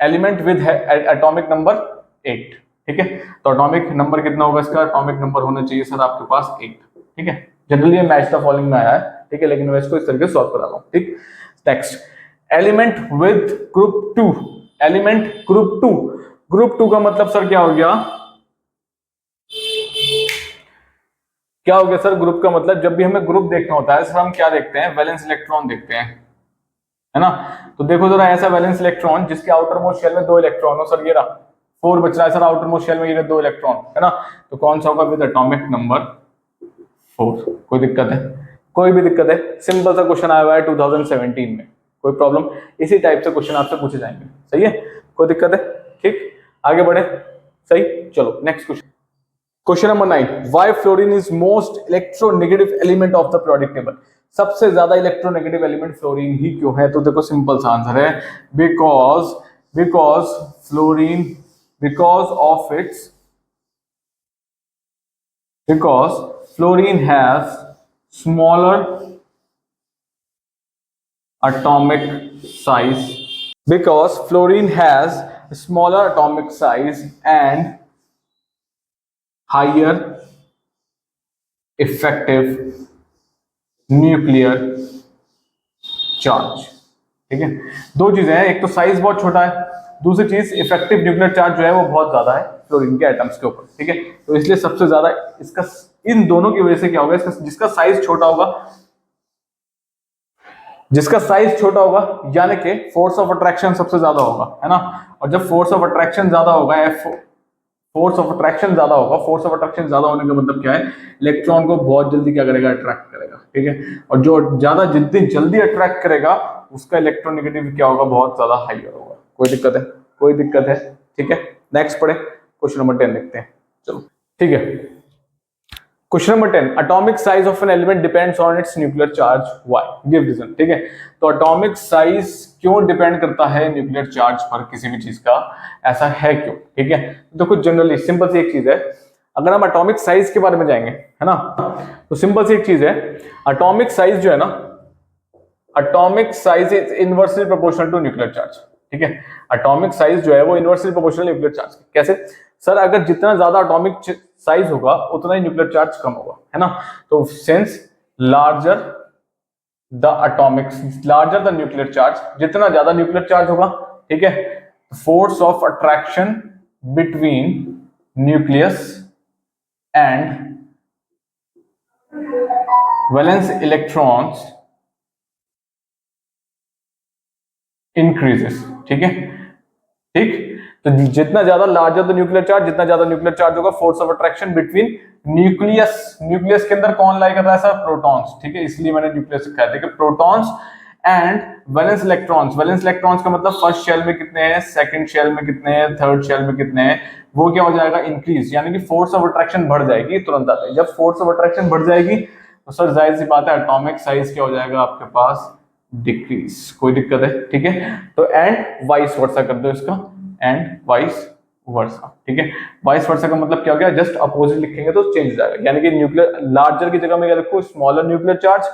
एलिमेंट विद एटॉमिक नंबर 8, ठीक है। तो एटॉमिक नंबर कितना होगा इसका, एटॉमिक नंबर होना चाहिए सर आपके पास 8, ठीक है। जनरली ये मैच द फॉलोइंग में आया है, ठीक है, लेकिन मैं इसको इस तरीके से सॉल्व करा रहा हूं, ठीक। Next, element with group 2, element group 2, group 2 का मतलब सर क्या हो गया, क्या हो गया सर, ग्रुप का मतलब जब भी हमें ग्रुप देखना होता है सर हम क्या देखते हैं, वैलेंस इलेक्ट्रॉन देखते हैं, है ना। तो देखो जरा ऐसा वैलेंस इलेक्ट्रॉन जिसके आउटर मोस्ट शेल में 2 इलेक्ट्रॉन हो, सर ये रहा 4 बच रहा है सर आउटर मोस्ट शेल में, ये 2 इलेक्ट्रॉन, है ना। तो कौन सा होगा, विद एटॉमिक नंबर 4, कोई दिक्कत है, कोई भी दिक्कत है, सिंपल सा क्वेश्चन आया हुआ है 2017 में, कोई प्रॉब्लम, इसी टाइप से क्वेश्चन आपसे पूछे जाएंगे, सही है, कोई दिक्कत है, ठीक, आगे बढ़े, सही, चलो next question. Question number 9, why fluorine is most electronegative element of the periodic table, सबसे ज्यादा इलेक्ट्रोनेगेटिव एलिमेंट फ्लोरीन ही क्यों है, तो देखो सिंपल सा आंसर है, because because fluorine, because of its, because fluorine has smaller atomic size, because fluorine has smaller atomic size and higher effective nuclear charge, ठीक है। दो चीजें हैं, एक तो साइज बहुत छोटा है, दूसरी चीज इफेक्टिव न्यूक्लियर चार्ज जो है वो बहुत ज्यादा है फ्लोरीन के एटम्स के ऊपर, ठीक है। तो इसलिए सबसे ज्यादा इसका, इन दोनों की वजह से क्या होगा, इसका जिसका साइज छोटा होगा, जिसका साइज छोटा होगा यानी कि फोर्स ऑफ अट्रैक्शन सबसे ज्यादा होगा, है ना। और जब फोर्स ऑफ अट्रैक्शन ज्यादा होगा, फोर्स ऑफ अट्रैक्शन ज्यादा होगा, फोर्स ऑफ अट्रैक्शन ज्यादा होने का मतलब क्या है, इलेक्ट्रॉन को बहुत जल्दी क्या करेगा, अट्रैक्ट करेगा, ठीक है। और जो ज्यादा जितनी जल्दी अट्रैक्ट करेगा उसका इलेक्ट्रोनेगेटिव क्या होगा, बहुत ज्यादा हाइयर होगा, कोई दिक्कत है, कोई दिक्कत है, ठीक है। नेक्स्ट पढ़े, क्वेश्चन नंबर 10 देखते हैं, चलो ठीक है। Question number 10, atomic size of an element depends on its nuclear charge, why, give reason, ठीक है। तो एटॉमिक साइज क्यों डिपेंड करता है न्यूक्लियर चार्ज पर किसी भी चीज का, ऐसा है क्यों, ठीक है। तो कुछ जनरली सिंपल सी एक चीज है, अगर हम एटॉमिक साइज के बारे में जाएंगे, है ना, तो सिंपल सी एक चीज है, एटॉमिक साइज जो है ना, atomic size is inversely proportional to nuclear charge, ठीक है। एटॉमिक साइज जो है वो इनवर्सली प्रोपोर्शनल न्यूक्लियर चार्ज, कैसे, सर अगर जितना ज्यादा एटॉमिक साइज होगा उतना ही न्यूक्लियर चार्ज कम होगा, है ना। तो since larger the atomic, larger the nuclear charge, जितना ज्यादा न्यूक्लियर चार्ज होगा, ठीक है, force of attraction between nucleus and valence electrons increases, ठीक है, ठीक। तो जितना ज्यादा लार्जर द न्यूक्लियर चार्ज, जितना ज्यादा न्यूक्लियर चार्ज होगा, force of attraction between nucleus, nucleus के अंदर कौन लाई कर रहा है सर, प्रोटॉन्स, ठीक है, इसलिए मैंने न्यूक्लियस लिखा है, protons and valence electrons, valence electrons का मतलब फर्स्ट शेल में कितने हैं, सेकंड शेल में कितने हैं, थर्ड शेल में कितने हैं, वो क्या हो जाएगा, इंक्रीज, यानी कि फोर्स ऑफ अट्रैक्शन बढ़ जाएगी तुरंत आते हैं। जब फोर्स ऑफ अट्रैक्शन बढ़ जाएगी तो सर जाहिर सी बात है एटॉमिक साइज क्या हो जाएगा आपके पास, डिक्रीज, कोई दिक्कत है, ठीक है। तो एंड वाइस वर्सा कर दो इसका, एंड वाइस वर्सा, ठीक है। वाइस वर्सा का मतलब क्या हो गया, जस्ट अपोजिट लिखेंगे तो चेंज हो जाएगा, यानी कि न्यूक्लियर लार्जर की जगह में क्या लिखो, smaller nuclear charge,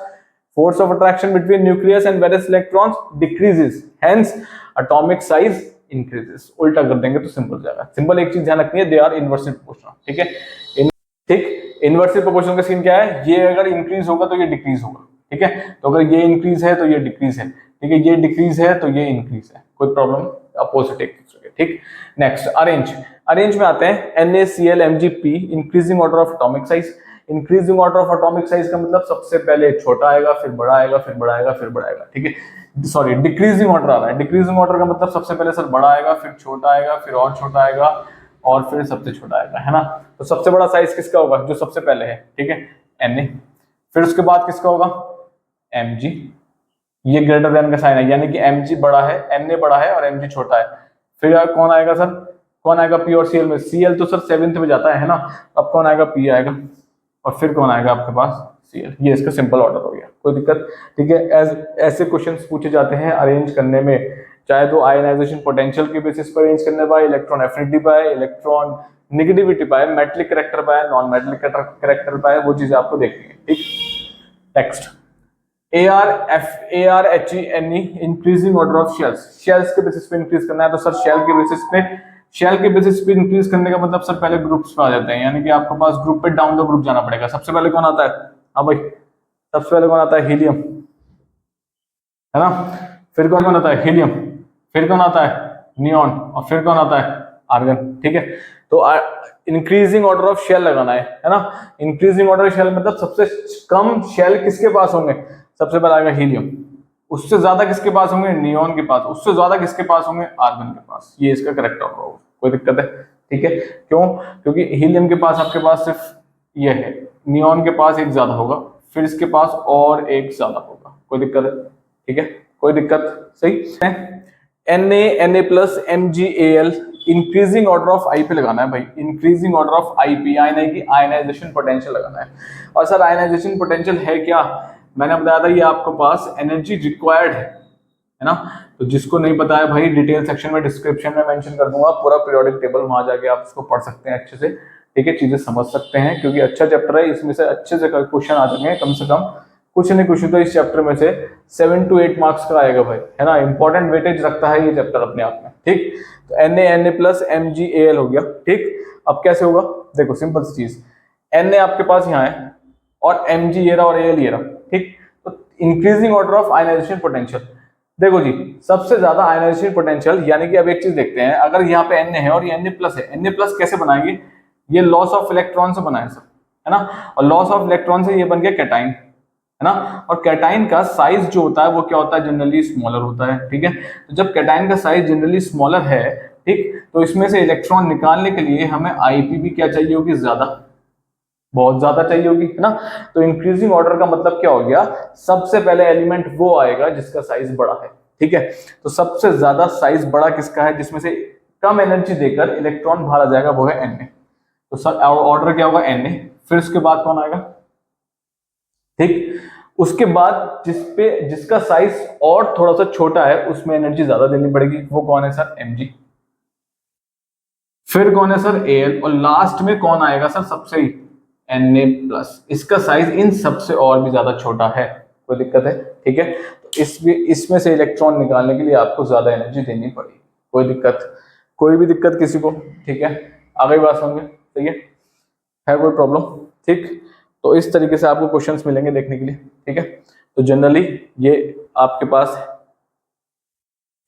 force of attraction between nucleus and various electrons decreases, hence atomic size increases, उल्टा कर देंगे तो सिंपल हो जाएगा। सिंपल एक चीज ध्यान रखनी है, दे आर इनवर्सली प्रोपोर्शनल, ठीक है। ठीक, इनवर्सली प्रोपोर्शनल का सीन क्या है, ये अगर इंक्रीज होगा तो ये डिक्रीज होगा, ठीक है। तो अगर ये इंक्रीज है तो ये डिक्रीज है, ठीक है, ये डिक्रीज है तो ये इंक्रीज है, कोई प्रॉब्लम, अपोजिट एक दूसरे के, ठीक। नेक्स्ट अरेंज, अरेंज में आते हैं NaCl Mgp, increasing order of atomic size. Increasing order of atomic size का मतलब सबसे पहले छोटा आएगा, फिर बड़ा आएगा, फिर बड़ा आएगा, फिर बड़ा आएगा, ठीक है। सॉरी, डिक्रीजिंग ऑर्डर आ रहा है। डिक्रीजिंग ऑर्डर का मतलब सबसे पहले सर बड़ा आएगा, फिर छोटा आएगा, फिर और छोटा आएगा, और फिर सबसे छोटा आएगा, है ना। तो सबसे बड़ा साइज किसका होगा, जो सबसे पहले है, ठीक है, Na। फिर उसके बाद किसका होगा, Mg, ये ग्रेटर देन का साइन है, यानी कि Mg बड़ा है, Na बड़ा है और Mg छोटा है। फिर कौन आएगा सर, कौन आएगा P और Cl में, Cl तो सर 7th में जाता है ना, अब कौन आएगा, P आएगा, और फिर कौन आएगा आपके पास, Cl। ये इसका सिंपल ऑर्डर हो गया, कोई दिक्कत, ठीक है। ऐसे क्वेश्चंस पूछे जाते हैं अरेंज करने में, चाहे तो आयनाइजेशन पोटेंशियल के बेसिस पर अरेंज करने पाए, इलेक्ट्रॉन एफिनिटी पाए, इलेक्ट्रॉन नेगेटिविटी पाए, मेटलिक कैरेक्टर पाए, नॉन मेटलिक कैरेक्टर पाए, वो चीजें आपको देखनी है, ठीक। Next ArFeNe, increasing order of shells, shells के बेसिस पे इंक्रीज करना है, तो सर शेल के बेसिस पे, शेल के बेसिस पे इंक्रीज करने का मतलब सर पहले ग्रुप्स पे आ जाते हैं, यानी कि आपके पास ग्रुप पे डाउन द ग्रुप जाना पड़ेगा। सबसे पहले कौन आता है, हाँ भाई, सबसे पहले कौन आता है, हीलियम, है ना। फिर कौन कौन आता है, हीलियम, फिर कौन आता है, नियॉन, और फिर कौन आता है, आर्गन, ठीक है। तो इंक्रीजिंग ऑर्डर ऑफ शेल लगाना है ना। इंक्रीजिंग ऑर्डर ऑफ शेल मतलब सबसे कम शेल किसके पास होंगे, सबसे पहले आएगा हीलियम, उससे ज्यादा किसके पास होंगे, नियॉन के पास, उससे ज्यादा किसके पास होंगे, आर्गन के पास। ये इसका करेक्ट ऑर्डर होगा, कोई दिक्कत है, ठीक है। क्यों, क्योंकि हीलियम के पास आपके पास सिर्फ ये है, नियॉन के पास एक ज्यादा होगा, फिर इसके पास और एक ज्यादा होगा, कोई दिक्कत है, ठीक है, कोई दिक्कत, सही है। Na+MgAl, इंक्रीजिंग ऑर्डर ऑफ आई पे लगाना है भाई, increasing order of IP, ionization potential लगाना है। और सर आयनाइजेशन पोटेंशियल है क्या, मैंने बताया था ये आपके पास एनर्जी रिक्वायर्ड है ना। तो जिसको नहीं पता है भाई, डिटेल सेक्शन में डिस्क्रिप्शन में मेंशन कर दूंगा पूरा पीरियोडिक टेबल, वहां जाके आप इसको पढ़ सकते हैं अच्छे से, ठीक है, चीजें समझ सकते हैं, क्योंकि अच्छा चैप्टर है, इसमें से अच्छे से क्वेश्चन आ जाएंगे, कम से कम कुछ नहीं कुछ तो इस चैप्टर में से 7 to 8 मार्क्स का आएगा भाई, है ना। इंपॉर्टेंट वेटेज रखता है ये चैप्टर अपने आप में, ठीक। तो Na+MgAl हो गया, ठीक। अब कैसे होगा, देखो सिंपल सी चीज, Na आपके पास यहाँ है और Mg ये रहा और Al ये रहा, ठीक। तो increasing order of ionization potential, देखो जी सबसे ज्यादा आयनाइजेशन पोटेंशियल, यानी कि अब एक चीज देखते हैं, अगर यहाँ पे Na है और ये Na+ है, Na+ कैसे बनाएंगे, ये लॉस ऑफ इलेक्ट्रॉन से बनाए सर, है ना। और लॉस ऑफ इलेक्ट्रॉन से ये बन गया कैटाइन, है ना। और कैटाइन का साइज जो होता है वो क्या होता है, जनरली स्मॉलर होता है, ठीक है। तो जब कैटाइन का साइज जनरली स्मॉलर है, ठीक, तो इसमें से इलेक्ट्रॉन निकालने के लिए हमें IP भी क्या चाहिए होगी, ज्यादा, बहुत ज्यादा चाहिए होगी, है ना। तो इंक्रीजिंग ऑर्डर का मतलब क्या हो गया, सबसे पहले एलिमेंट वो आएगा जिसका साइज बड़ा है, ठीक है। तो सबसे ज्यादा साइज बड़ा किसका है, जिसमें से कम एनर्जी देकर इलेक्ट्रॉन बाहर आ जाएगा, वो है Na। तो सर ऑर्डर क्या होगा, Na। फिर उसके बाद कौन आएगा, ठीक, उसके बाद जिसका साइज और थोड़ा सा छोटा है उसमें एनर्जी ज्यादा देनी पड़ेगी, वो कौन है सर, Mg। फिर कौन है सर, Al, और लास्ट में कौन आएगा सर, सबसे Na+, इसका साइज इन सबसे और भी ज्यादा छोटा है, कोई दिक्कत है, ठीक है। तो इसमें से इलेक्ट्रॉन निकालने के लिए आपको ज्यादा एनर्जी देनी पड़ेगी, कोई दिक्कत, कोई भी दिक्कत किसी को, ठीक है, आगे बात समझ में, सही है कोई प्रॉब्लम, ठीक। तो इस तरीके से आपको क्वेश्चंस मिलेंगे देखने के लिए, ठीक है। तो जनरली ये आपके पास है,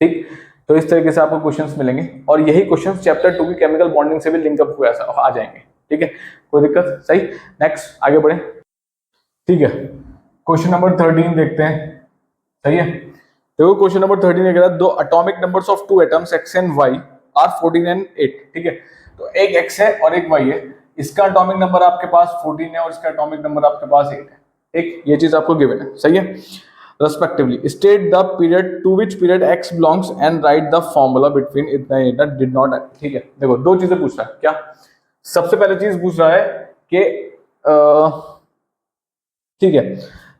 ठीक। तो इस तरीके से आपको क्वेश्चंस मिलेंगे, और यही क्वेश्चंस चैप्टर 2 की केमिकल बॉन्डिंग से भी लिंकअप हुआ आ जाएंगे, ठीक है, कोई दिक्कत, सही। नेक्स्ट आगे बढ़े, ठीक है। क्वेश्चन नंबर 13 देखते हैं, सही है। देखो क्वेश्चन नंबर 13 कह रहा है, दो atomic numbers of two atoms X and Y are 14 and 8, ठीक है। तो एक X है और एक Y है, इसका एटॉमिक नंबर आपके पास 14 है और इसका एटॉमिक नंबर आपके पास 8 है, ठीक। ये चीज आपको गिवन है, सही है। Respectively state the period to which period X belongs and write the formula between इतना डिड नॉट, ठीक है। देखो दो चीजें पूछ रहा है, क्या सबसे पहले चीज पूछ रहा है कि ठीक है,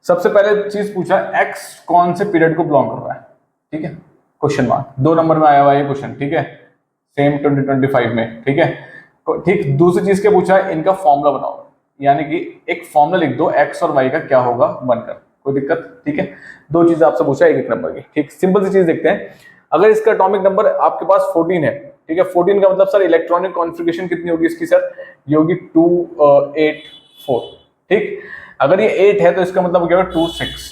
सबसे पहले चीज पूछा X कौन से पीरियड को बिलोंग कर रहा है, ठीक है, क्वेश्चन मार्क, 2 नंबर में आया हुआ ये क्वेश्चन, ठीक है, सेम 2025 में, ठीक है, ठीक। दूसरी चीज क्या पूछा है, इनका फॉर्मूला बनाओ, यानी कि एक फॉर्मूला लिख दो X और Y का क्या होगा बनकर, कोई दिक्कत, ठीक है। दो चीज आपसे पूछा है एक नंबर की, ठीक। सिंपल सी चीज देखते हैं, अगर इसका एटॉमिक नंबर आपके पास 14 है, ठीक है, 14 का मतलब सर इलेक्ट्रॉनिक कॉन्फ़िगरेशन कितनी होगी इसकी सर, ये होगी 284, ठीक। अगर ये 8 है तो इसका मतलब क्या होगा 2 6।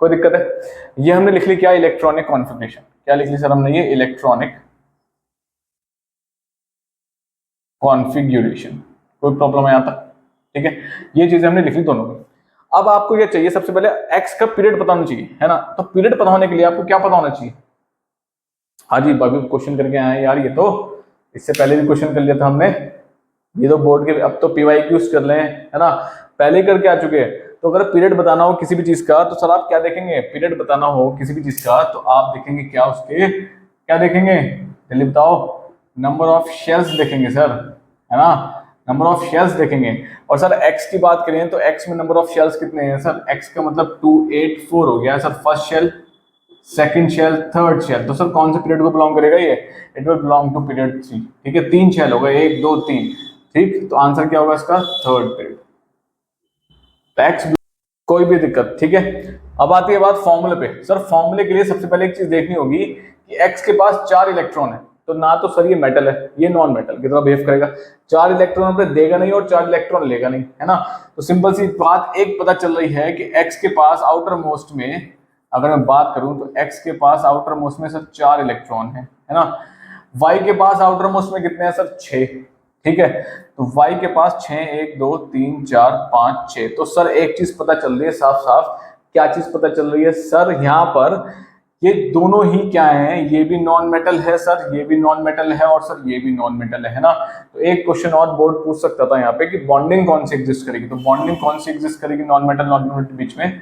कोई दिक्कत है? ये हमने लिख ली क्या, इलेक्ट्रॉनिक कॉन्फ़िगरेशन। क्या लिख ली सर हमने, ये इलेक्ट्रॉनिक कॉन्फ़िगरेशन। कोई प्रॉब्लम है यहां तक? ठीक है, ये चीजें हमने लिख ली दोनों की। अब आपको क्या चाहिए, सबसे पहले एक्स का पीरियड पता होना चाहिए, है ना। तो पीरियड पता होने के लिए आपको क्या पता होना चाहिए? हाँ जी, अभी क्वेश्चन करके आए यार, ये तो इससे पहले भी क्वेश्चन कर लिया था हमने। ये तो बोर्ड के, अब तो पीवाईक्यूज कर ले, है ना, पहले ही करके आ चुके हैं। तो अगर पीरियड बताना हो किसी भी चीज का तो सर आप क्या देखेंगे, पीरियड बताना हो किसी भी चीज का तो आप देखेंगे क्या, उसके क्या देखेंगे, जल्दी बताओ, नंबर ऑफ शेल्स देखेंगे सर, है ना, नंबर ऑफ शेल्स देखेंगे। और सर एक्स की बात करें तो एक्स में नंबर ऑफ शेल्स कितने हैं सर, एक्स का मतलब 284 हो गया sir, first shell, second shell, third shell. तो सर कौन से पीरियड को बिलोंग करेगा ये, it will belong to period 3। ठीक है, 3 शेल होगा, 1 2 3। ठीक, तो आंसर क्या होगा इसका, थर्ड पीरियड। एक्स, कोई भी दिक्कत, ठीक है। अब आती है बात फॉर्मूले पे। सर फॉर्मूले के लिए सबसे पहले एक चीज देखनी होगी कि एक्स के पास 4 इलेक्ट्रॉन है, तो ना तो सर ये मेटल है, ये नॉन मेटल की तरह बिहेव करेगा, 4 इलेक्ट्रॉन पे देगा नहीं और 4 इलेक्ट्रॉन लेगा नहीं, है ना। तो सिंपल सी बात एक पता चल रही है कि एक्स के पास आउटर मोस्ट में, अगर मैं बात करूं तो एक्स के पास आउटर मोस्ट में सर 4 इलेक्ट्रॉन है ना। वाई के पास आउटर मोस्ट में कितने हैं सर, 6। ठीक है, तो y के पास 6, 1 2 3 4 5 6। तो सर एक चीज पता चल रही है साफ साफ, क्या चीज पता चल रही है सर, यहाँ पर ये दोनों ही क्या है, ये भी नॉन मेटल है सर, ये भी नॉन मेटल है, और सर ये भी नॉन मेटल है ना। तो एक क्वेश्चन और बोर्ड पूछ सकता था यहाँ पे कि बॉन्डिंग कौन सी एग्जिस्ट करेगी, तो बॉन्डिंग कौन सी एग्जिस्ट करेगी नॉन मेटल के बीच में,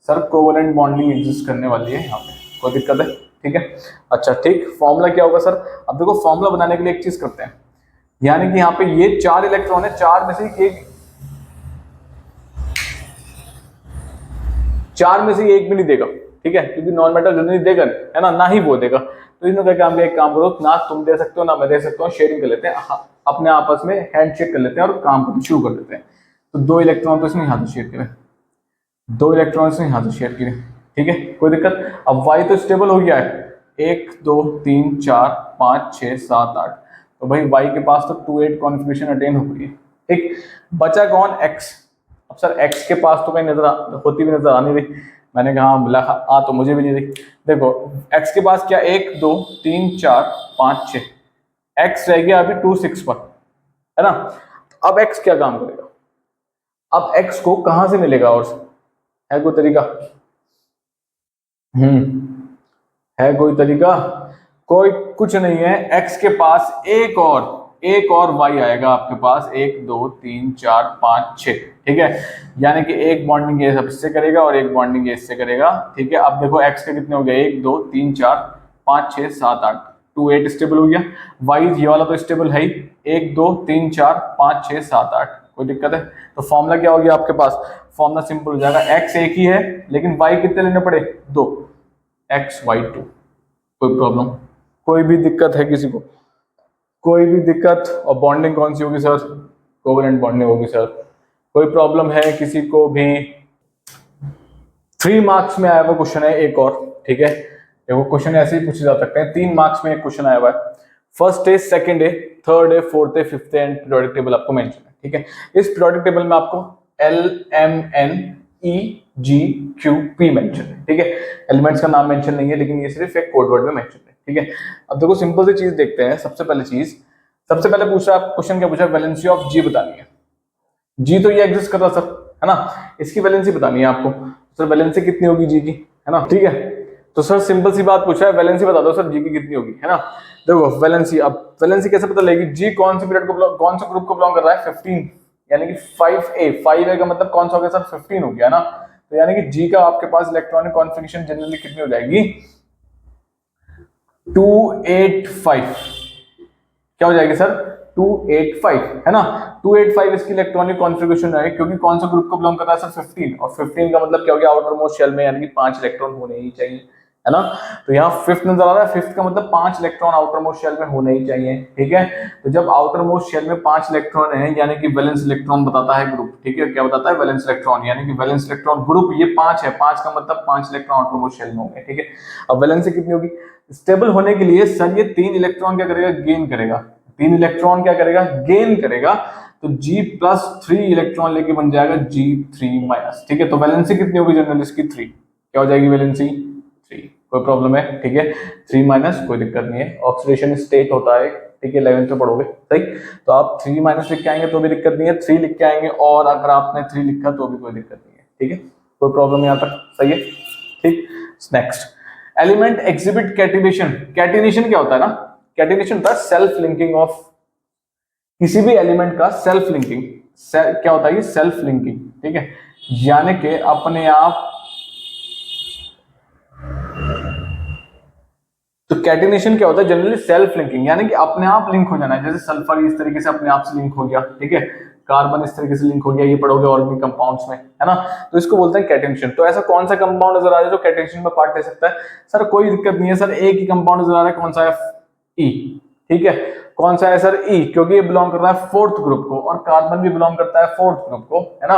सर कोवेलेंट बॉन्डिंग एग्जिस्ट करने वाली है यहाँ पे। कोई दिक्कत है? ठीक है, अच्छा ठीक, फॉर्मूला क्या होगा सर, अब देखो फॉर्मूला बनाने के लिए एक चीज करते हैं, यानी कि यहाँ पे ये 4 इलेक्ट्रॉन है, 4 में से एक, 4 में से एक भी नहीं देगा, ठीक है, क्योंकि नॉन मेटल नहीं देगा, है ना, ना ही वो देगा। तो इन्होंने क्या काम किया, एक काम करो, ना तुम दे सकते हो ना मैं दे सकता हूँ, शेयरिंग कर लेते हैं, अपने आपस में हैंडशेक कर लेते हैं और काम को शुरू कर देते हैं। तो 2 इलेक्ट्रॉन तो इसने यहाँ से शेयर करे, 2 इलेक्ट्रॉन इसने यहाँ से शेयर किए, ठीक है, कोई दिक्कत। अब वाई तो स्टेबल हो गया है, 1 2 3 4 5 6 7 8। तो भाई y के पास तो 2 8 कॉन्फ़िगरेशन अटेन हो गई है, ठीक। बचा कौन, x। अब सर x के पास तो कहीं होती भी नजर आ नहीं रही, मैंने कहा बोला आ तो मुझे भी नहीं रही। देखो x के पास क्या, 1 2 3 4 5 6, x रह गया अभी 2 6 पर, है ना। अब x क्या काम करेगा, अब x को कहां से मिलेगा, और है कोई तरीका, है कोई तरीका, कोई कुछ नहीं है। x के पास एक और y आएगा आपके पास, 1 2 3 4 5 6, ठीक है, यानी कि एक बॉन्डिंग ये सबसे करेगा और एक बॉन्डिंग ये इससे करेगा, ठीक है। अब देखो x के कितने हो गए, 1 2 3 4 5 6 7 8, 2 8 स्टेबल हो गया। y ये वाला तो स्टेबल है ही, 1 2 3 4 5 6 7 8, कोई दिक्कत है? तो फॉर्मूला क्या हो गया आपके पास, फॉर्मूला सिंपल हो जाएगा, x एक ही है लेकिन y कितने लेने पड़े, 2, XY2। कोई प्रॉब्लम, कोई भी दिक्कत है किसी को, कोई भी दिक्कत? और बॉन्डिंग कौन सी होगी सर, कोवेलेंट बॉन्डिंग होगी सर। कोई प्रॉब्लम है किसी को भी? 3 मार्क्स में आया हुआ क्वेश्चन है एक और, ठीक है, देखो क्वेश्चन ऐसे ही पूछे जा सकते हैं, 3 मार्क्स में एक क्वेश्चन आया हुआ है, फर्स्ट है, सेकंड है, थर्ड है, फोर्थ है, फिफ्थ है, एंड पीरियोडिक टेबल आपको मेंशन है, ठीक है। इस पीरियोडिक टेबल में आपको LMNEGQP मेंशन है, ठीक है, एलिमेंट्स का नाम मेंशन नहीं है लेकिन ये सिर्फ एक कोड वर्ड में मेंशन है, ठीक है। अब देखो सिंपल सी चीज देखते हैं, सबसे पहले पूछ रहा है क्वेश्चन, क्या पूछा, वैलेंसी ऑफ G बतानी है। G तो ये एग्जिस्ट कर रहा सर, है ना, इसकी वैलेंसी बतानी है आपको। सर वैलेंसी कितनी होगी G की, है ना, ठीक है। तो सर सिंपल सी बात पूछा है, वैलेंसी बता दो सर G की कितनी होगी, है ना। देखो वैलेंसी, अब वैलेंसी कैसे पता लगेगी, G कौन से पीरियड को, कौन से ग्रुप को बिलोंग कर रहा है, 15, यानी कि 5A का मतलब कौन सा हो गया सर, 15 हो गया ना। तो यानी कि G का आपके पास इलेक्ट्रॉनिक कॉन्फ़िगरेशन जनरली कितनी हो जाएगी, 285। क्या हो जाएगी सर, 285, है ना, 285 इसकी इलेक्ट्रॉनिक कॉन्फ़िगरेशन है, क्योंकि कौन सा ग्रुप को बिलोंग करता है सर, 15, और 15 का मतलब क्या हो गया, आउटर मोस्ट शेल में, यानी कि 5 इलेक्ट्रॉन होने ही चाहिए, है ना। तो यहाँ फिफ्थ नजर आ रहा है, फिफ्थ का मतलब 5 इलेक्ट्रॉन आउटर मोस्ट शेल में होने ही चाहिए, ठीक है। तो जब आउटर मोस्ट शेल में 5 इलेक्ट्रॉन है, यानी कि वैलेंस इलेक्ट्रॉन बताता है ग्रुप, ठीक है, क्या बताता है, वैलेंस इलेक्ट्रॉन, यानी कि वैलेंस इलेक्ट्रॉन ग्रुप ये 5 है, 5 का मतलब 5 इलेक्ट्रॉन आउटर मोस्ट शेल में होंगे, ठीक है। अब वैलेंसी कितनी होगी, स्टेबल होने के लिए सर ये 3 इलेक्ट्रॉन क्या करेगा, गेन करेगा, 3 इलेक्ट्रॉन क्या करेगा, गेन करेगा। तो G+3 इलेक्ट्रॉन लेके बन जाएगा G3-। ठीक है, तो वैलेंसी कितनी होगी जनरल इसकी 3, क्या हो जाएगी वैलेंसी 3। कोई प्रॉब्लम है? ठीक है, 3- कोई दिक्कत नहीं है, ऑक्सीडेशन स्टेट होता है। ठीक है, 11th में पढ़ोगे सही। तो आप 3- लिख के आएंगे तो भी दिक्कत नहीं है, 3 लिख के आएंगे, और अगर आपने 3 लिखा तो भी कोई दिक्कत नहीं है। ठीक है, कोई प्रॉब्लम यहाँ तक सही है। ठीक, next element exhibit catenation. Catenation क्या होता है ना, कैटिनेशन होता है सेल्फ लिंकिंग ऑफ किसी भी एलिमेंट का सेल्फ लिंकिंग। क्या होता है ये? Self linking. ठीक है, यानी कि अपने आप। तो कैटिनेशन क्या होता है? जनरली सेल्फ लिंकिंग, यानी कि अपने आप लिंक हो जाना है। जैसे सल्फर इस तरीके से अपने आप से लिंक हो गया, ठीक है, कार्बन इस तरीके से लिंक हो गया, ये पढ़ोगे ऑर्गेनिक कंपाउंड्स में, है ना। तो इसको बोलते हैं कैटिनेशन। तो ऐसा कौन सा कंपाउंड नजर आ रहा है जो कैटिनेशन में पार्ट ले सकता है? सर कोई दिक्कत नहीं है सर, एक ही कंपाउंड नजर आ रहा है, कौन सा है? ई। ठीक है, कौन सा है सर? ई, क्योंकि ये बिलोंग करता है 4th ग्रुप को, और कार्बन भी बिलोंग करता है 4th ग्रुप को, है ना।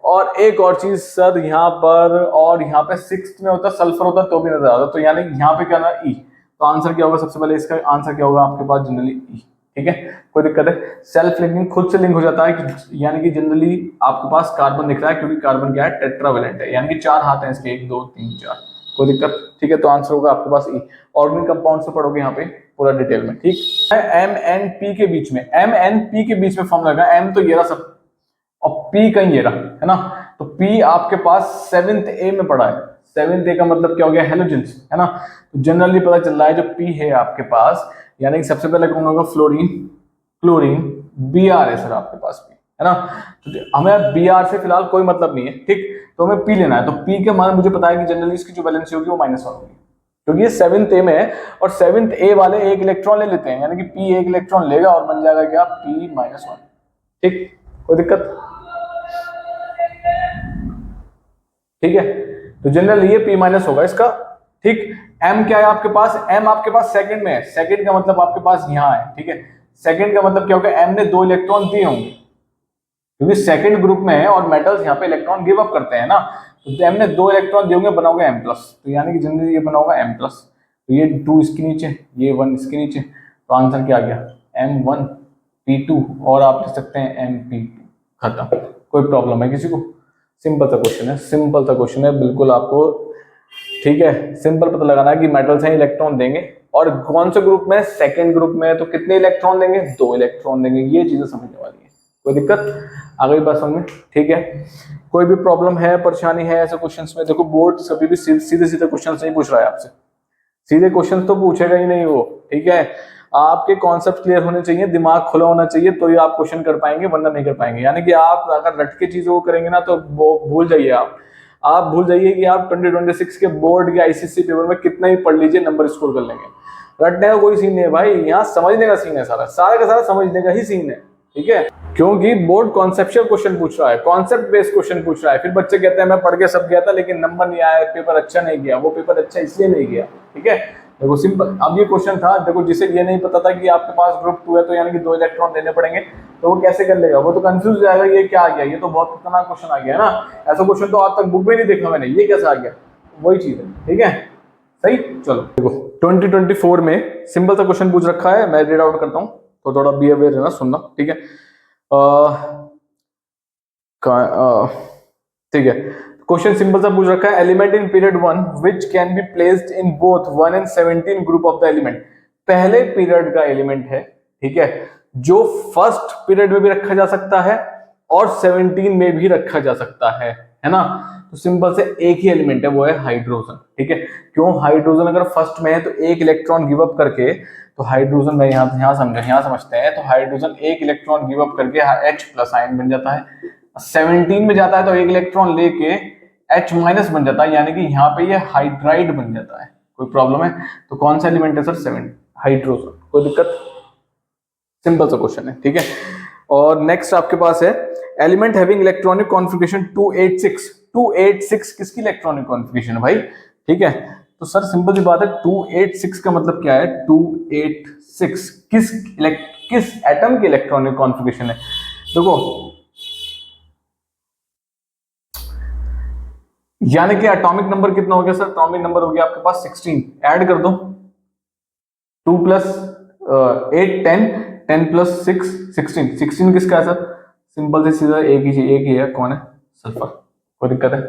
और एक और चीज सर यहाँ पर, और यहाँ पे 6th में होता है सल्फर होता तो भी नजर आता, तो यानी यहाँ पे क्या ना ई। तो आंसर क्या होगा? सबसे पहले इसका आंसर क्या होगा आपके पास? जनरली ई। ठीक है, कोई दिक्कत है? सेल्फ लिंकिंग खुद से लिंक हो जाता है कि, यानी कि जनरली आपके पास कार्बन दिख रहा है क्योंकि कार्बन क्या है? टेट्रावेलेंट है, यानी कि 4 हाथ हैं इसके, 1 2 3 4। कोई दिक्कत? ठीक है, तो आंसर होगा आपके पास ई। ऑर्गेनिक कंपाउंड से पढ़ोगे यहाँ पे पूरा डिटेल में। ठीक है, एम एन पी के बीच में, एम एन पी के बीच में फॉर्म लगा, एम तो ये रहा सब, और पी कहीं ये रहा, है ना। तो पी आपके पास 7th ए में पढ़ा है। 7th ए का मतलब क्या हो गया? हेलोजेंस, है ना। तो जनरली पता चल रहा है जो पी है आपके पास, यानी कि सबसे पहले कौन होगा? फ्लोरीन, क्लोरीन, Br है सर आपके पास पी, है ना। तो हमें Br से फिलहाल कोई मतलब नहीं है, ठीक। तो हमें पी लेना है, तो पी के मान मुझे पता है कि जनरली इसकी जो वैलेंसी होगी वो -1 होगी, क्योंकि ये 7th ए में है, और 7th ए वाले एक इलेक्ट्रॉन ले लेते हैं, यानी कि पी एक इलेक्ट्रॉन लेगा और बन जाएगा क्या? P-1। ठीक, कोई दिक्कत? ठीक है, तो जनरल ये P- होगा इसका। ठीक, M क्या है आपके पास? M आपके पास सेकंड में है, सेकंड का मतलब आपके पास यहाँ है। ठीक है, सेकंड का मतलब क्या होगा? M ने 2 इलेक्ट्रॉन दिए होंगे, क्योंकि सेकंड ग्रुप में है और मेटल्स यहाँ पे इलेक्ट्रॉन गिव अप करते हैं ना। तो M ने 2 इलेक्ट्रॉन दिए होंगे, बनाओगे M+, तो यानी कि जनरली ये बनाओगा M+। तो ये 2 इसके नीचे, ये 1 इसके नीचे, तो आंसर क्या आ गया? M1 P2, और आप लिख सकते हैं MP2। खत्म। कोई प्रॉब्लम है किसी को? सिंपल सा क्वेश्चन है, सिंपल सा क्वेश्चन है बिल्कुल आपको। ठीक है, सिंपल पता लगाना है कि मेटल्स हैं, इलेक्ट्रॉन देंगे, और कौन से ग्रुप में? सेकंड ग्रुप में, तो कितने इलेक्ट्रॉन देंगे? 2 इलेक्ट्रॉन देंगे। ये चीजें समझने वाली है, कोई दिक्कत? आ गई बात समझ में? ठीक है, कोई भी प्रॉब्लम है, परेशानी है ऐसे क्वेश्चंस में? देखो बोर्ड कभी भी सीधे सीधे क्वेश्चन नहीं पूछ रहा है आपसे, सीधे क्वेश्चन तो पूछेगा ही नहीं वो। ठीक है, आपके कॉन्सेप्ट क्लियर होने चाहिए, दिमाग खुला होना चाहिए, तो ये आप क्वेश्चन कर पाएंगे, वरना नहीं कर पाएंगे। यानी कि आप अगर रट के चीजों को करेंगे ना, तो वो भूल जाइए आप भूल जाइए कि आप 2026 के बोर्ड के आईसीएसई पेपर में कितना ही पढ़ लीजिए, नंबर स्कोर कर लेंगे। रटने का कोई सीन नहीं है भाई, यहाँ समझने का सीन है, सारा सारा का सारा समझने का ही सीन है। ठीक है, क्योंकि बोर्ड कॉन्सेप्चुअल क्वेश्चन पूछ रहा है, कॉन्सेप्ट बेस्ड क्वेश्चन पूछ रहा है। फिर बच्चे कहते हैं मैं पढ़ के सब गया था लेकिन नंबर नहीं आया, पेपर अच्छा नहीं गया। वो पेपर अच्छा इसलिए नहीं गया। ठीक है, देखो सिंपल, अब ये क्वेश्चन था, देखो जिसे ये नहीं पता था कि आपके पास ग्रुप 2 है, तो यानी कि 2 इलेक्ट्रॉन देने पड़ेंगे, तो वो कैसे कर लेगा? वो तो कंफ्यूज हो जाएगा, ये क्या आ गया, ये तो बहुत खतरनाक क्वेश्चन आ गया है ना। ऐसा क्वेश्चन तो आज तक बुक में नहीं देखा मैंने, ये कैसा आ गया? वही चीज है। ठीक है, सही। चलो देखो 2024 में सिंपल सा क्वेश्चन पूछ रखा है, मैं रीड आउट करता हूँ, तो थोड़ा बी अवेयर रहना, सुनना। ठीक है, ठीक है, क्वेश्चन सिंपल सा पूछ रखा है, element in period 1 which can be placed in both 1 and 17 group of the element. पहले पीरियड का एलिमेंट है, ठीक है, जो फर्स्ट पीरियड में भी रखा जा सकता है और 17 में भी रखा जा सकता है ना। तो सिंपल से एक ही एलिमेंट है, वो है हाइड्रोजन। ठीक है, क्यों? हाइड्रोजन अगर फर्स्ट में है तो एक इलेक्ट्रॉन गिव अप करके, तो हाइड्रोजन में यहाँ समझते हैं, तो हाइड्रोजन एक इलेक्ट्रॉन गिव अप करके H+ आयन बन जाता है। 17 में जाता है तो एक इलेक्ट्रॉन लेके H- बन जाता है, यानी कि यहाँ पे ये हाइड्राइड बन जाता है। कोई प्रॉब्लम है? तो कौन सा एलिमेंट है सर? 7, हाइड्रोजन। कोई दिक्कत? सिंपल सा क्वेश्चन है। ठीक है, और नेक्स्ट आपके पास है एलिमेंट हैविंग इलेक्ट्रॉनिक कॉन्फ़िगरेशन 286। 286 किसकी इलेक्ट्रॉनिक कॉन्फ़िगरेशन है भाई? ठीक है, तो सर सिंपल सी बात है, 286 का मतलब क्या है? 286 किस एटम की इलेक्ट्रॉनिक कॉन्फ़िगरेशन है? देखो, यानी कि एटॉमिक नंबर कितना हो गया सर? एटॉमिक नंबर हो गया आपके पास 16, ऐड कर दो, 2 + 8 10, 10 + 6 16, 16 किसका है सर? सिंपल से सीधा एक ही है, कौन है? सल्फर। कोई दिक्कत है?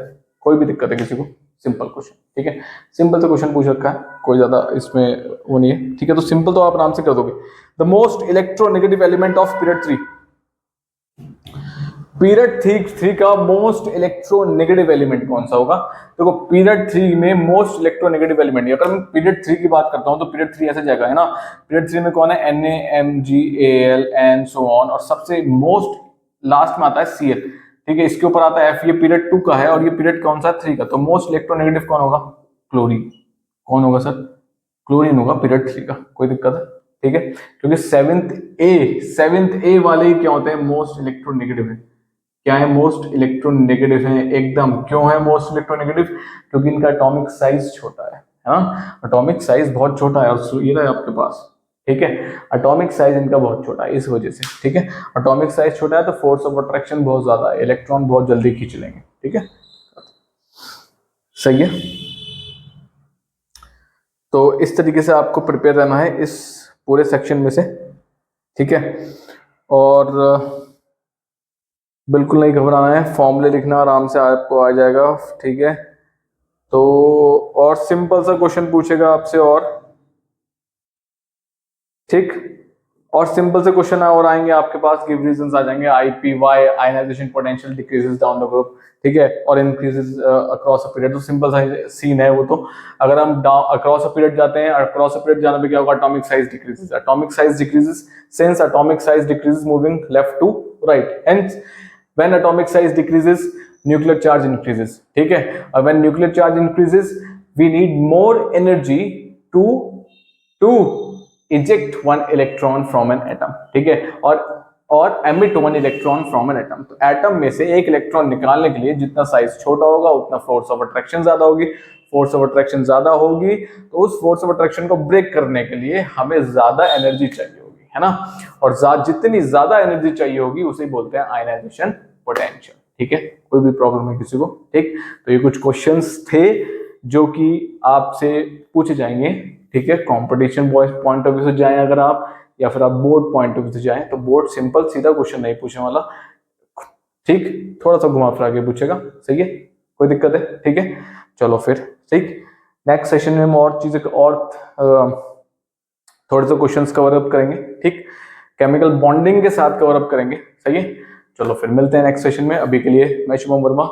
कोई भी दिक्कत है किसी को? सिंपल क्वेश्चन, ठीक है, सिंपल से क्वेश्चन पूछ रखा है, कोई ज्यादा इसमें वो नहीं है, ठीक है। तो सिंपल तो आप आराम से कर दोगे। The most electronegative element of period 3, period three का मोस्ट इलेक्ट्रोनेगेटिव एलिमेंट कौन सा होगा? देखो पीरियड 3 में मोस्ट इलेक्ट्रोनेगेटिव एलिमेंट, अगर मैं पीरियड 3 की बात करता हूं तो पीरियड 3 ऐसे जगह है ना, पीरियड 3 में कौन है? NaMgAl एंड सो ऑन, और सबसे मोस्ट लास्ट में आता है Cl, ठीक है, इसके ऊपर आता है F। ये पीरियड 2 का है और ये पीरियड कौन सा? 3 का। तो मोस्ट इलेक्ट्रोनेगेटिव कौन होगा? क्लोरीन। कौन होगा सर? क्लोरीन होगा पीरियड 3 का। कोई दिक्कत है? ठीक है, क्योंकि सेवेंथ ए वाले ही क्या होते हैं? मोस्ट इलेक्ट्रोनेगेटिव है। क्या है? मोस्ट इलेक्ट्रोनेगेटिव है एकदम। क्यों है मोस्ट इलेक्ट्रोनेगेटिव? क्योंकि इनका एटॉमिक साइज छोटा है, हाँ, एटॉमिक साइज बहुत छोटा है, और ये रहा आपके पास, ठीक है, एटॉमिक साइज इनका बहुत छोटा है इस वजह से, ठीक है, एटॉमिक साइज छोटा है तो फोर्स ऑफ अट्रैक्शन बहुत ज्यादा है, इलेक्ट्रॉन बहुत जल्दी खींच लेंगे, ठीक है, सही है। तो इस तरीके से आपको प्रिपेयर रहना है इस पूरे सेक्शन में से, ठीक है, और बिल्कुल नहीं घबराना है, फॉर्मूले लिखना आराम से आपको आ जाएगा, ठीक है। तो और सिंपल सा क्वेश्चन पूछेगा आपसे, और ठीक, और सिंपल से क्वेश्चन और आएंगे आपके पास, गिव रीजंस आ जाएंगे, IPY ionization potential decreases down the group, ठीक है, और इंक्रीजेस अक्रॉस अ पीरियड। तो सिंपल सा सीन है वो। तो अगर हम अक्रॉस अ पीरियड जाते हैं, अक्रॉस अ पीरियड जाने पे क्या होगा? Atomic size decreases, atomic size decreases, since atomic size decreases moving left to right, hence when atomic size decreases nuclear charge increases, ठीक है, और when nuclear charge increases we need more energy to to eject one electron from an atom, ठीक है, और emit one electron from an atom. तो atom में से एक इलेक्ट्रॉन निकालने के लिए जितना साइज छोटा होगा उतना फोर्स ऑफ अट्रैक्शन ज्यादा होगी, फोर्स ऑफ अट्रैक्शन ज्यादा होगी तो उस फोर्स ऑफ अट्रैक्शन को ब्रेक करने के लिए हमें ज्यादा एनर्जी चाहिए होगी, है ना, और जितनी ज्यादा एनर्जी चाहिए होगी उसे बोलते हैं आयनाइजेशन पोटेंशियल, ठीक है। कोई भी प्रॉब्लम है किसी को? ठीक, तो ये कुछ क्वेश्चंस थे जो कि आपसे पूछे जाएंगे, ठीक है, कंपटीशन पॉइंट ऑफ व्यू से जाएं अगर आप, या फिर आप बोर्ड पॉइंट ऑफ व्यू से जाएं, तो बोर्ड सिंपल सीधा क्वेश्चन नहीं पूछने वाला, ठीक, थोड़ा सा घुमा फिरा के पूछेगा, सही है, कोई दिक्कत है? ठीक है, चलो फिर, ठीक, नेक्स्ट सेशन में हम और चीजें और थोड़े से क्वेश्चंस कवर अप करेंगे, ठीक, केमिकल बॉन्डिंग के साथ कवर अप करेंगे, सही है। चलो फिर मिलते हैं नेक्स्ट सेशन में, अभी के लिए मैं शुभम वर्मा।